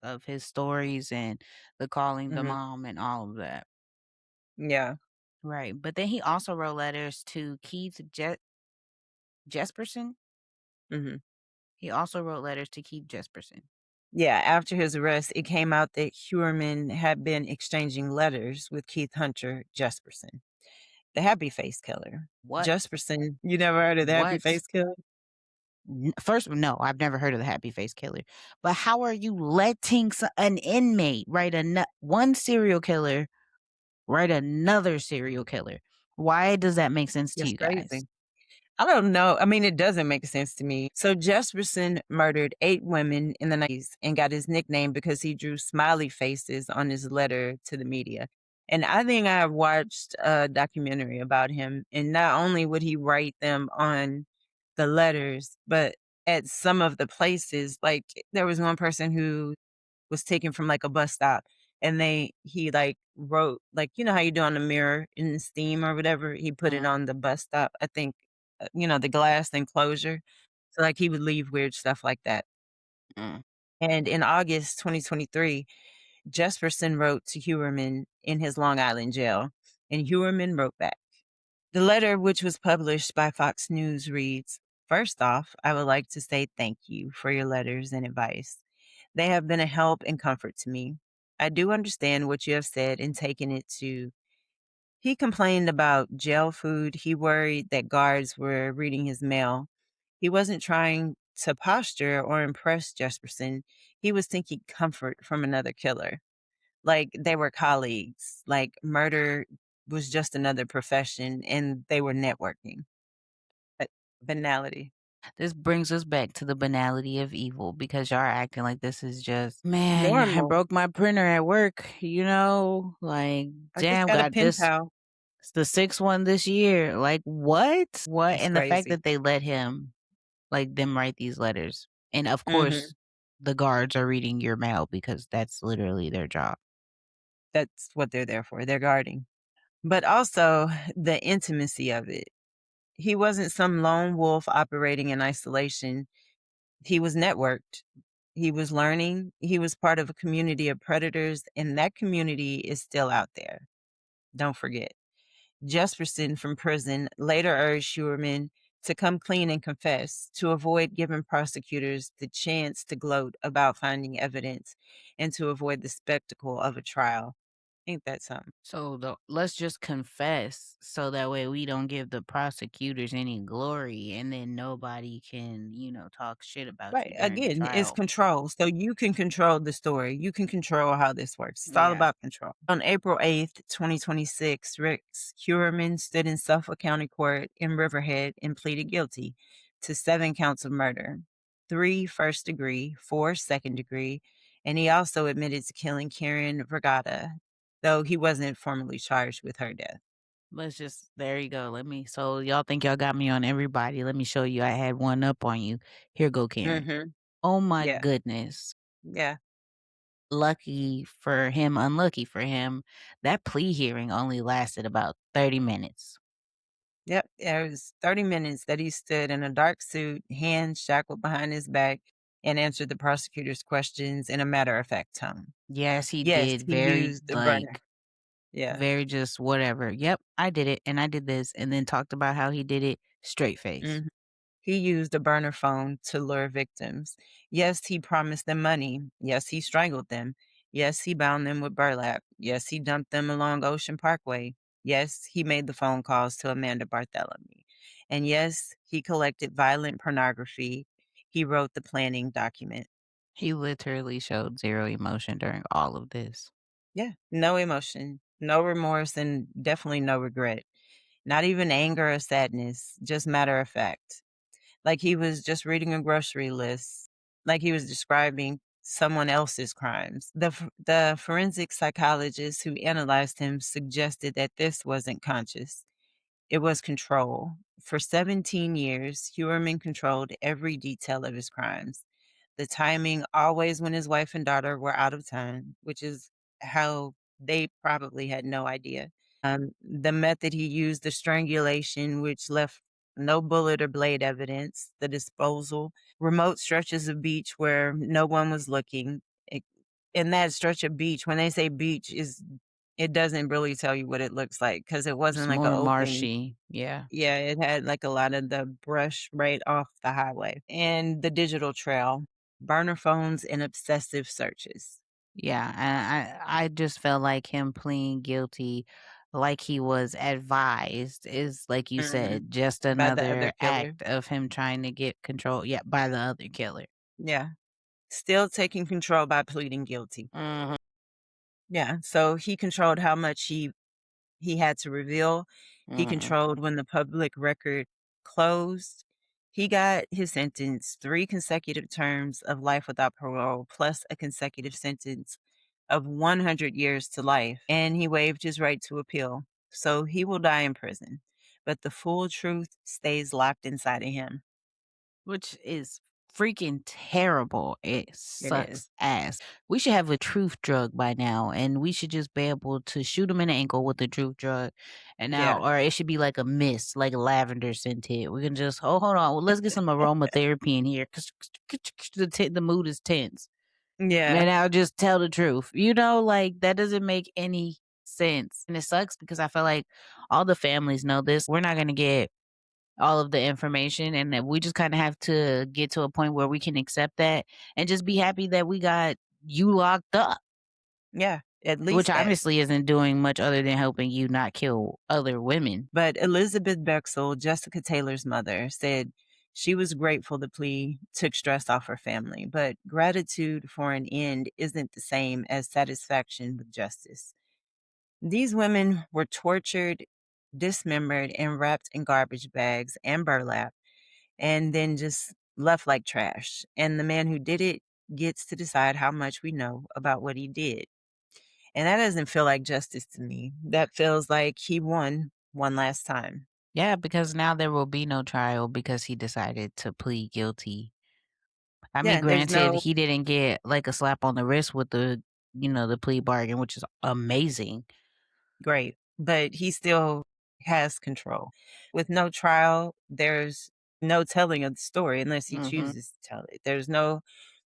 of his stories and the calling the Hmm. mom and all of that. Yeah. Right. But then he also wrote letters to Keith Jesperson. Hmm. He also wrote letters to Keith Jesperson. Yeah. After his arrest, it came out that Huerman had been exchanging letters with Keith Hunter Jesperson, the Happy Face Killer. What? Jesperson, you never heard of the Happy What? Face Killer? First, no, I've never heard of the happy face killer. But how are you letting an inmate write one serial killer write another serial killer? Why does that make sense to That's you guys? crazy. I don't know. I mean, it doesn't make sense to me. So Jesperson murdered 8 women in the 90s and got his nickname because he drew smiley faces on his letter to the media. And I think I watched a documentary about him, and not only would he write them on the letters, but at some of the places, like there was one person who was taken from like a bus stop, and he like wrote, like, you know how you do on the mirror in steam or whatever, he put it Mm, on the bus stop, I think, the glass enclosure. So like he would leave weird stuff like that. mm. And in August 2023, Jesperson wrote to Huerman in his Long Island jail, and Huerman wrote back. The letter, which was published by Fox News, reads, "First off, I would like to say thank you for your letters and advice. They have been a help and comfort to me. I do understand what you have said and taken it to." He complained about jail food. He worried that guards were reading his mail. He wasn't trying to posture or impress Jesperson. He was seeking comfort from another killer. Like, they were colleagues. Like, murder was just another profession and they were networking. Banality. This brings us back to the banality of evil because y'all are acting like this is just, man, I Normal. broke my printer at work, like, I just damn, got a got pen this. pal. It's the sixth one this year. Like, what? What? It's And the fact crazy. that they let him, like, them write these letters. And of Mhm. course, the guards are reading your mail because that's literally their job. That's what they're there for. They're guarding. But also the intimacy of it. He wasn't some lone wolf operating in isolation. He was networked. He was learning. He was part of a community of predators, and that community is still out there. Don't forget. Jesperson from prison later urged Schuerman to come clean and confess to avoid giving prosecutors the chance to gloat about finding evidence and to avoid the spectacle of a trial. Ain't that something? So let's just confess so that way we don't give the prosecutors any glory and then nobody can, talk shit about Right. you during the Again, it's trial. control. So you can control the story. You can control how this works. It's all Yeah. about control. On April 8th, 2026, Rex Heuermann stood in Suffolk County Court in Riverhead and pleaded guilty to 7 counts of murder, 3 first degree, 4 second degree, and he also admitted to killing Karen Vergata, though he wasn't formally charged with her death. There you go. So y'all think y'all got me on everybody. Let me show you I had one up on you. Here go, Karen. Mm-hmm. Oh my Yeah. goodness. Yeah. Lucky for him, unlucky for him, that plea hearing only lasted about 30 minutes. Yep, it was 30 minutes that he stood in a dark suit, hands shackled behind his back, and answered the prosecutor's questions in a matter-of-fact tone. Yes, he Yes, did. he Very, used the burner. like, Yeah. very just whatever. Yep, I did it and I did this, and then talked about how he did it straight face. Mhm. He used a burner phone to lure victims. Yes, he promised them money. Yes, he strangled them. Yes, he bound them with burlap. Yes, he dumped them along Ocean Parkway. Yes, he made the phone calls to Amanda Barthélemy. And yes, he collected violent pornography. He wrote the planning document. He literally showed zero emotion during all of this. Yeah, no emotion, no remorse, and definitely no regret. Not even anger or sadness, just matter of fact. Like he was just reading a grocery list, like he was describing someone else's crimes. The forensic psychologist who analyzed him suggested that this wasn't conscious. It was control. For 17 years, Huerman controlled every detail of his crimes. The timing always when his wife and daughter were out of town, which is how they probably had no idea. The method he used, the strangulation, which left no bullet or blade evidence, the disposal, remote stretches of beach where no one was looking. In that stretch of beach, when they say beach, it doesn't really tell you what it looks like because it It's wasn't like an more open. marshy. Yeah. Yeah, it had like a lot of the brush right off the highway and the digital trail, burner phones, and obsessive searches. Yeah. And I just felt like him pleading guilty, like he was advised, is like you Mhm. said, just By the other another killer. act of him trying to get control. Yeah, by the other killer. Yeah. Still taking control by pleading guilty. Mhm. Yeah, so he controlled how much he had to reveal. He Mhm. controlled when the public record closed. He got his sentence 3 consecutive terms of life without parole, plus a consecutive sentence of 100 years to life, and he waived his right to appeal. So he will die in prison, but the full truth stays locked inside of him. Which is freaking terrible. It It is. sucks ass. We should have a truth drug by now, and we should just be able to shoot him in the ankle with the truth drug. And Yeah. now, or it should be like a mist, like lavender scented. We can just, oh, hold on. Well, let's get some aromatherapy in here because the mood is tense. Yeah. And I'll just tell the truth. Like that doesn't make any sense. And it sucks because I feel like all the families know this. We're not going to get all of the information and that we just kind of have to get to a point where we can accept that and just be happy that we got you locked up, Yeah, at which least that. obviously isn't doing much other than helping you not kill other women. But Elizabeth Bexel, Jessica Taylor's mother, said she was grateful the plea took stress off her family, but gratitude for an end isn't the same as satisfaction with justice. These women were tortured, dismembered, and wrapped in garbage bags and burlap. and then just left like trash. And the man who did it gets to decide how much we know about what he did. And that doesn't feel like justice to me. That feels like he won one last time. Yeah, because now there will be no trial because he decided to plead guilty. I mean, Yeah, there's granted, no he didn't get like a slap on the wrist with the plea bargain, which is amazing. great, but he still has control. With no trial, there's no telling of the story unless he chooses to tell it. There's no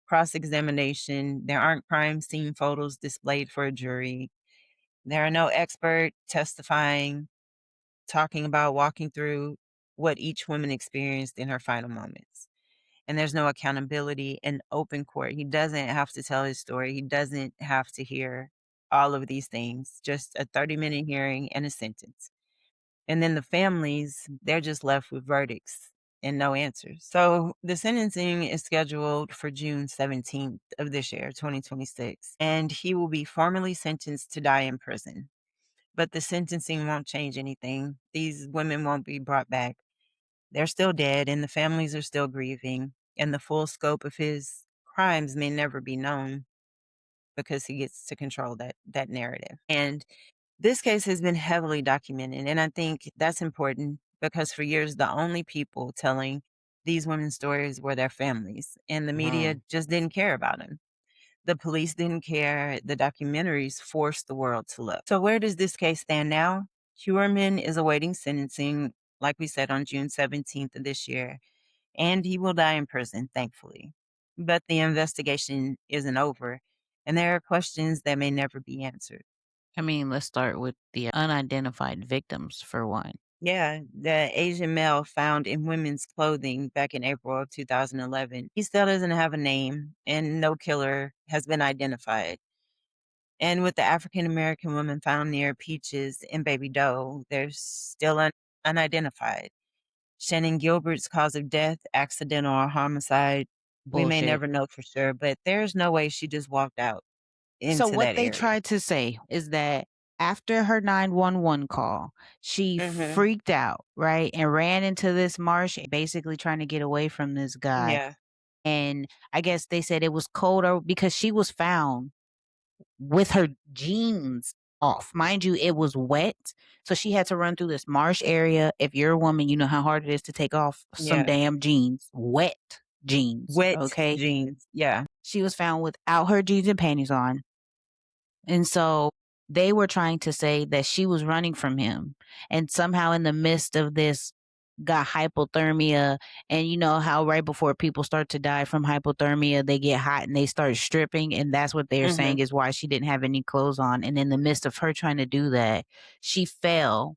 cross examination. There aren't crime scene photos displayed for a jury. There are no expert testifying, talking about walking through what each woman experienced in her final moments. And there's no accountability in open court. He doesn't have to tell his story. He doesn't have to hear all of these things, just a 30-minute hearing and a sentence. And then the families, they're just left with verdicts and no answers. So the sentencing is scheduled for June 17th of this year, 2026, and he will be formally sentenced to die in prison. But the sentencing won't change anything. These women won't be brought back. They're still dead, and the families are still grieving, and the full scope of his crimes may never be known because he gets to control that narrative. And this case has been heavily documented, and I think that's important because for years the only people telling these women's stories were their families, and the media just didn't care about them. The police didn't care. The documentaries forced the world to look. So where does this case stand now? Huerman is awaiting sentencing, like we said, on June 17th of this year, and he will die in prison, thankfully. But the investigation isn't over, and there are questions that may never be answered. I mean, let's start with the unidentified victims for one. Yeah, the Asian male found in women's clothing back in April of 2011. He still doesn't have a name, and no killer has been identified. And with the African American woman found near Peaches and Baby Doe, they're still unidentified. Shannon Gilbert's cause of death, accidental or homicide, we may Bullshit. never know for sure, but there's no way she just walked out So into what that they area. tried to say is that after her 911 call, she freaked out, right? And ran into this marsh, basically trying to get away from this guy. Yeah. And I guess they said it was colder because she was found with her jeans off. Mind you, it was wet. So she had to run through this marsh area. If you're a woman, you know how hard it is to take off some damn jeans, wet jeans. Wet Okay. jeans. Yeah. She was found without her jeans and panties on. And so they were trying to say that she was running from him and somehow in the midst of this got hypothermia. And you know how right before people start to die from hypothermia, they get hot and they start stripping. And that's what they're saying is why she didn't have any clothes on. And in the midst of her trying to do that, she fell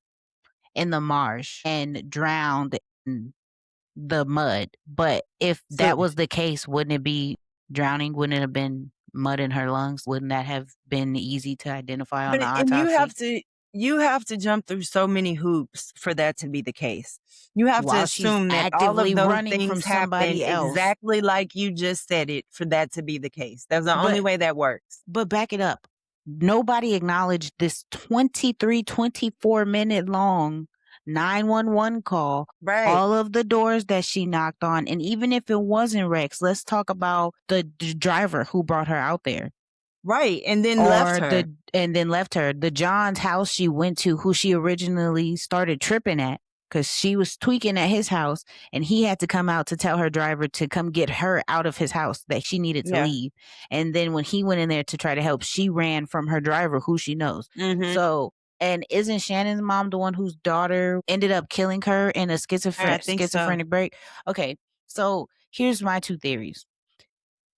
in the marsh and drowned in the mud. But if that was the case, wouldn't it be drowning? Wouldn't it have been mud in her lungs? Wouldn't that have been easy to identify on the And autopsy? you have to jump through so many hoops for that to be the case. You have to While she's assume that all actively of those running from things happen somebody else. exactly like you just said it for that to be the case. That's the only way that works. But back it up. Nobody acknowledged this 24-minute long 911 call. Right. All of the doors that she knocked on. And even if it wasn't Rex, let's talk about the driver who brought her out there. Right. And then left her. And then left her. The John's house she went to, who she originally started tripping at, because she was tweaking at his house and he had to come out to tell her driver to come get her out of his house, that she needed to leave. And then when he went in there to try to help, she ran from her driver, who she knows. So, and isn't Shannon's mom the one whose daughter ended up killing her in a schizophrenic break? Okay, so here's my two theories.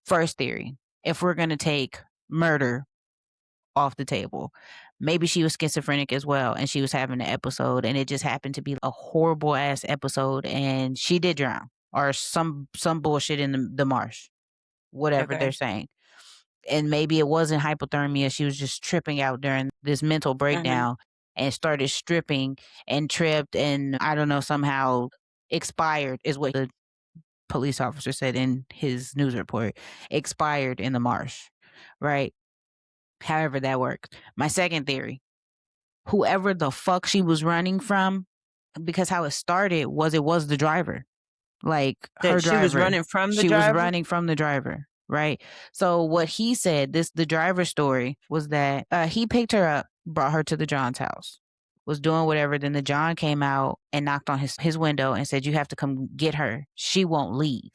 First theory, if we're going to take murder off the table, maybe she was schizophrenic as well and she was having an episode and it just happened to be a horrible ass episode and she did drown or some bullshit in the marsh, whatever they're saying. And maybe it wasn't hypothermia, she was just tripping out during this mental breakdown and started stripping and tripped and I don't know, somehow expired is what the police officer said in his news report, expired in the marsh, right? However that worked. My second theory, whoever the fuck she was running from, because how it started was the driver. like That her she was driver. running from the She was driver? running from the driver, right? So what he said, the driver's story was that he picked her up, brought her to the John's house, was doing whatever. Then the John came out and knocked on his window and said, "You have to come get her. She won't leave."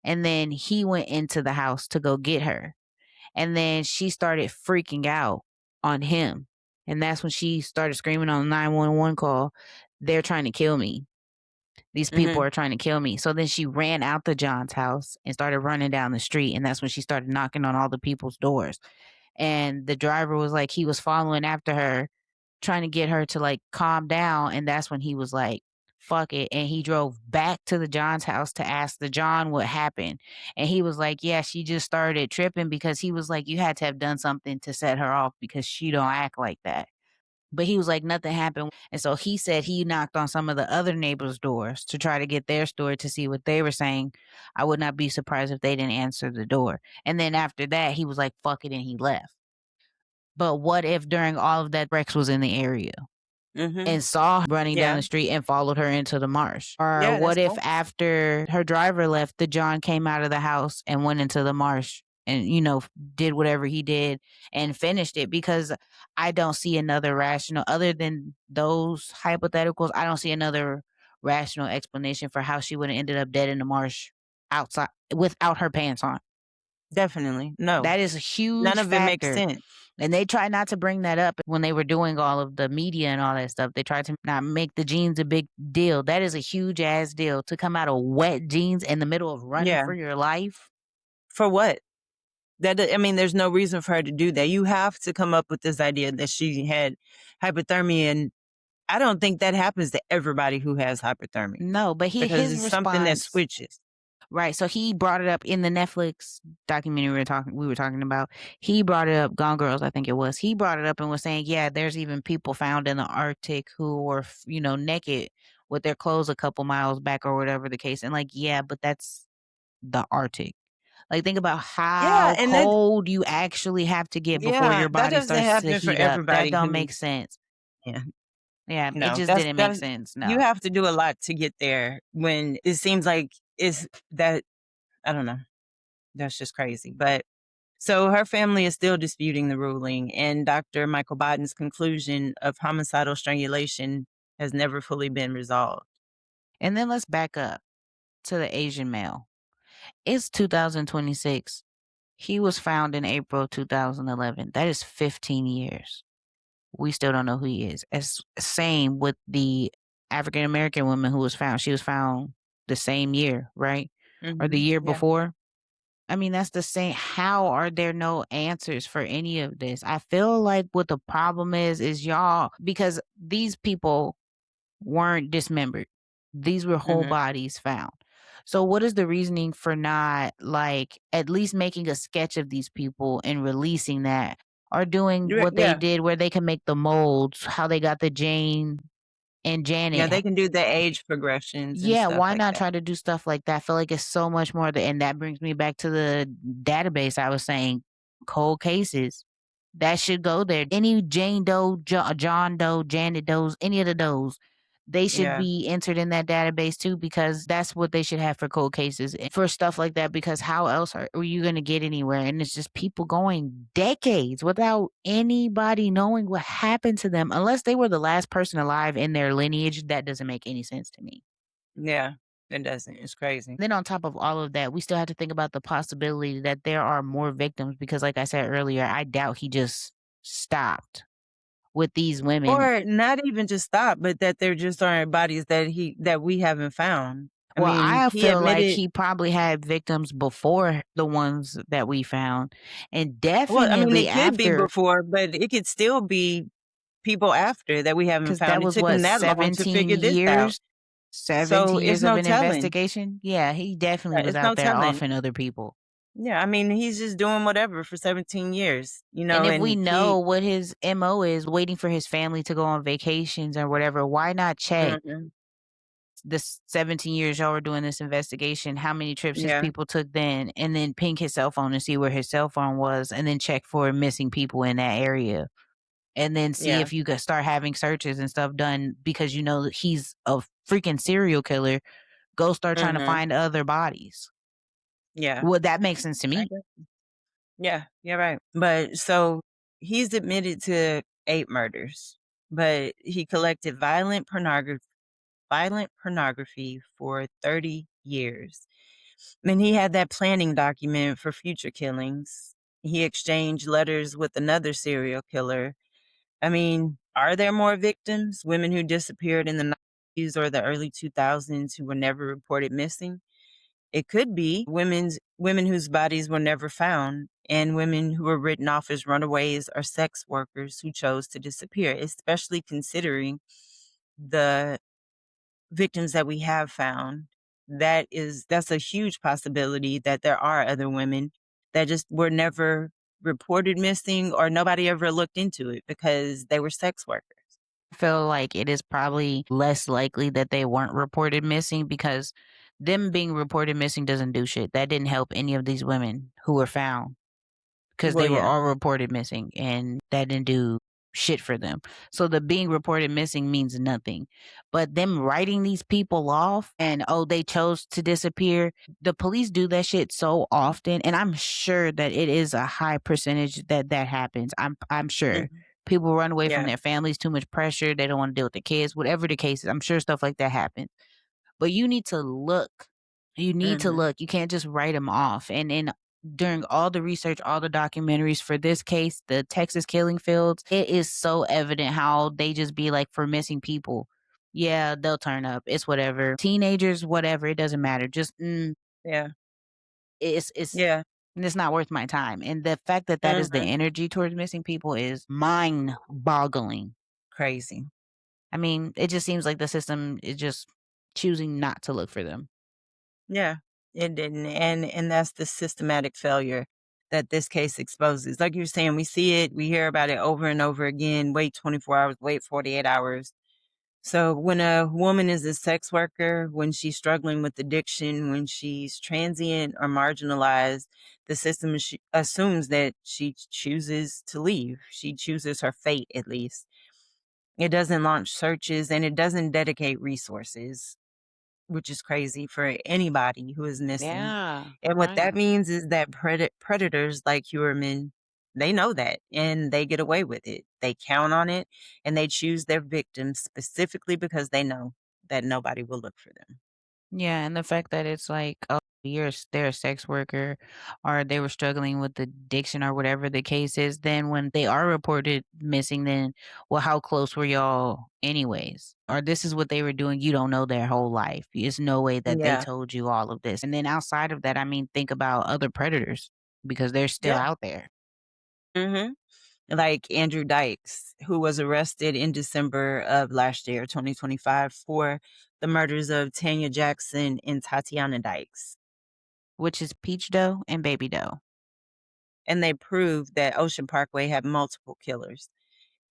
And then he went into the house to go get her. And then she started freaking out on him. And that's when she started screaming on the 911 call, "They're trying to kill me. These people are trying to kill me." So then she ran out the John's house and started running down the street. And that's when she started knocking on all the people's doors. And the driver was like, he was following after her, trying to get her to like calm down. And that's when he was like, fuck it. And he drove back to the John's house to ask the John what happened. And he was like, yeah, she just started tripping, because he was like, you had to have done something to set her off, because she don't act like that. But he was like, nothing happened. And so he said he knocked on some of the other neighbors' doors to try to get their story to see what they were saying. I would not be surprised if they didn't answer the door. And then after that, he was like, fuck it, and he left. But what if during all of that, Rex was in the area and saw her running down the street and followed her into the marsh? Or Yeah, what that's if possible. after her driver left, the John came out of the house and went into the marsh and, you know, did whatever he did and finished it? Because I don't see another rational, other than those hypotheticals, I don't see another rational explanation for how she would have ended up dead in the marsh outside without her pants on. Definitely. No. That is a None huge of it makes factor. sense. And they tried not to bring that up when they were doing all of the media and all that stuff. They tried to not make the jeans a big deal. That is a huge ass deal, to come out of wet jeans in the middle of running Yeah. for your life. For what? I mean, there's no reason for her to do that. You have to come up with this idea that she had hypothermia, and I don't think that happens to everybody who has hypothermia. No, but because his it's something that response, switches. right? So he brought it up in the Netflix documentary we were talking about. He brought it up, Gone Girls, I think it was. He brought it up and was saying, yeah, there's even people found in the Arctic who were, you know, naked with their clothes a couple miles back or whatever the case. And like, yeah, but that's the Arctic. Like, think about Yeah, how and cold you actually have to get before your that body doesn't starts to happen for heat up. That everybody don't who make sense. yeah. Yeah, it No, just didn't make that's sense. you No. have to do a lot to get there when it seems like it's that I don't know. That's just crazy. But so her family is still disputing the ruling, and Dr. Michael Biden's conclusion of homicidal strangulation has never fully been resolved. And then let's back up to the Asian male. It's 2026. He was found in April 2011. That is 15 years. We still don't know who he is. As same with the African American woman who was found. She was found the same year, right? Or the year Yeah. before. I mean, that's the same. How are there no answers for any of this? I feel like what the problem is y'all, because these people weren't dismembered. These were whole bodies found. So what is the reasoning for not, like, at least making a sketch of these people and releasing that, or doing what they Yeah. did where they can make the molds, how they got the Jane and Yeah, Janet? they can do the age progressions and Yeah, stuff why like not that. try to do stuff like that? I feel like it's so much more and that brings me back to the database I was saying, cold cases. That should go there. Any Jane Doe, John Doe, Janet Does, any of the Does, they should Yeah. be entered in that database too, because that's what they should have for cold cases, for stuff like that, because how else are you going to get anywhere? And it's just people going decades without anybody knowing what happened to them, unless they were the last person alive in their lineage. That doesn't make any sense to me. Yeah. It doesn't. It's crazy. Then on top of all of that, we still have to think about the possibility that there are more victims, because like I said earlier, I doubt he just stopped with these women. Or not even just stop, but that there just aren't bodies that we haven't found. I Well, mean, I he feel like admitted he probably had victims before the ones that we found, and well, I mean, definitely it could be after, before, but it could still be people after that we haven't because found. that It was took him what, that long to 17 figure this out. years? So 17 it's years of no an telling. investigation? Yeah, he definitely was It's out no there telling. offing other people. Yeah, I mean, he's just doing whatever for 17 years, And if we and know what his MO is, waiting for his family to go on vacations or whatever, why not check Mhm. this 17 years y'all were doing this investigation, how many trips his Yeah, people took then, and then ping his cell phone and see where his cell phone was, and then check for missing people in that area. And then see yeah, if you could start having searches and stuff done, because you know he's a freaking serial killer. go start trying to Mhm. find other bodies. Yeah. Well, that makes sense to I me. get Yeah, you're right. But so he's admitted to 8 murders, but he collected violent pornography for 30 years. And he had that planning document for future killings. He exchanged letters with another serial killer. I mean, are there more victims, women who disappeared in the 90s or the early 2000s who were never reported missing? It could be women whose bodies were never found and women who were written off as runaways or sex workers who chose to disappear, especially considering the victims that we have found. That's a huge possibility that there are other women that just were never reported missing or nobody ever looked into it because they were sex workers. I feel like it is probably less likely that they weren't reported missing because them being reported missing doesn't do shit. That didn't help any of these women who were found because Well, they were yeah. all reported missing and that didn't do shit for them. So the being reported missing means nothing. But them writing these people off and oh, they chose to disappear. The police do that shit so often, and I'm sure that it is a high percentage that that happens. I'm sure. Mhm. People run away from Yeah. their families, too much pressure, they don't want to deal with the kids, whatever the case is. I'm sure stuff like that happens. But you need to look. You need to Mhm. look. You can't just write them off. And during all the research, all the documentaries for this case, the Texas killing fields, it is so evident how they just be like for missing people. Yeah, they'll turn up. It's whatever. Teenagers, whatever. It doesn't matter. Just Yeah. it's Yeah. it's not worth my time. And the fact that that is the Mhm. energy towards missing people is mind boggling. Crazy. I mean, it just seems like the system is just choosing not to look for them. Yeah, it didn't, and that's the systematic failure that this case exposes. Like you're saying, we see it, we hear about it over and over again. Wait 24 hours, wait 48 hours. So when a woman is a sex worker, when she's struggling with addiction, when she's transient or marginalized, the system assumes that she chooses to leave. She chooses her fate, at least. It doesn't launch searches and it doesn't dedicate resources, which is crazy for anybody who is missing. Yeah, And what right. that means is that predators like Huerman, they know that and they get away with it. They count on it and they choose their victims specifically because they know that nobody will look for them. Yeah, and the fact that it's like, oh, they're a sex worker, or they were struggling with addiction, or whatever the case is. Then when they are reported missing, then well, how close were y'all, anyways? Or this is what they were doing. You don't know their whole life. There's no way that they Yeah. told you all of this. And then outside of that, I mean, think about other predators because they're still Yeah. out there. Hmm. Like Andrew Dykes, who was arrested in December of last year, 2025, for the murders of Tanya Jackson and Tatiana Dykes. Which is Peach Doe and Baby Doe. And they proved that Ocean Parkway had multiple killers.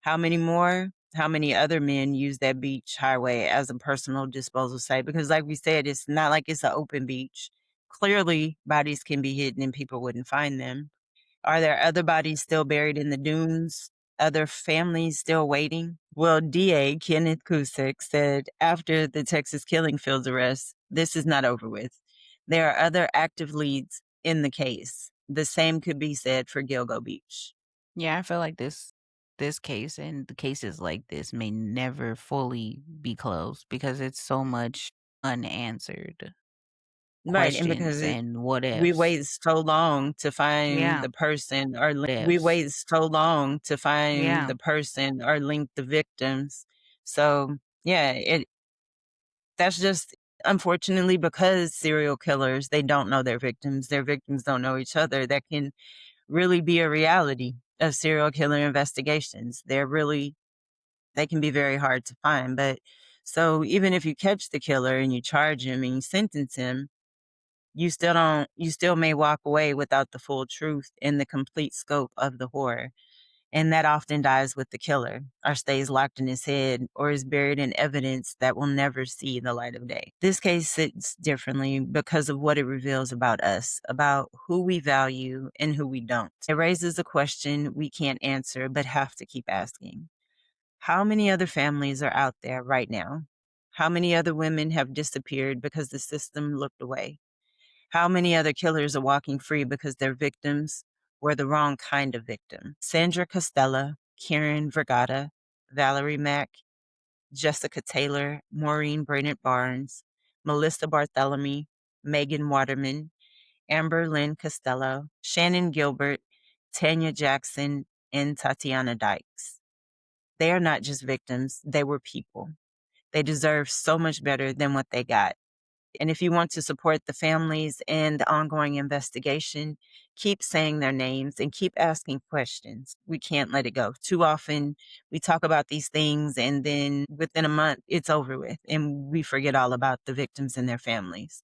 How many more? How many other men use that beach highway as a personal disposal site? Because, like we said, it's not like it's an open beach. Clearly, bodies can be hidden and people wouldn't find them. Are there other bodies still buried in the dunes? Other families still waiting? Well, DA Kenneth Cusick said after the Texas Killing Fields arrest, this is not over with. There are other active leads in the case. The same could be said for Gilgo Beach. Yeah, I feel like this case and the cases like this may never fully be closed because it's so much unanswered Right, and because questions and what we ifs. wait so long to find Yeah, the person or we ifs. wait so long to find Yeah. the person or link the victims. So, yeah, that's just unfortunately because serial killers, they don't know their victims don't know each other. That can really be a reality of serial killer investigations. They can be very hard to find, but so even if you catch the killer and you charge him and you sentence him, you still may walk away without the full truth and the complete scope of the horror. And that often dies with the killer, or stays locked in his head, or is buried in evidence that will never see the light of day. This case sits differently because of what it reveals about us, about who we value and who we don't. It raises a question we can't answer but have to keep asking. How many other families are out there right now? How many other women have disappeared because the system looked away? How many other killers are walking free because their victims were the wrong kind of victim? Sandra Costella, Karen Vergata, Valerie Mack, Jessica Taylor, Maureen Brainerd Barnes, Melissa Bartholomew, Megan Waterman, Amber Lynn Costello, Shannon Gilbert, Tanya Jackson, and Tatiana Dykes. They are not just victims, they were people. They deserve so much better than what they got. And if you want to support the families and the ongoing investigation, keep saying their names and keep asking questions. We can't let it go. Too often we talk about these things and then within a month it's over with and we forget all about the victims and their families.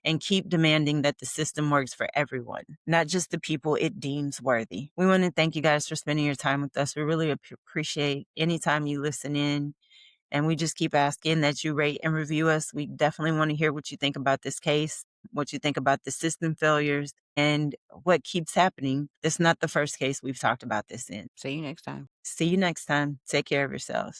And keep demanding that the system works for everyone, not just the people it deems worthy. We want to thank you guys for spending your time with us. We really appreciate any time you listen in. And we just keep asking that you rate and review us. We definitely want to hear what you think about this case, what you think about the system failures, and what keeps happening. This is not the first case we've talked about this in. See you next time. See you next time. Take care of yourselves.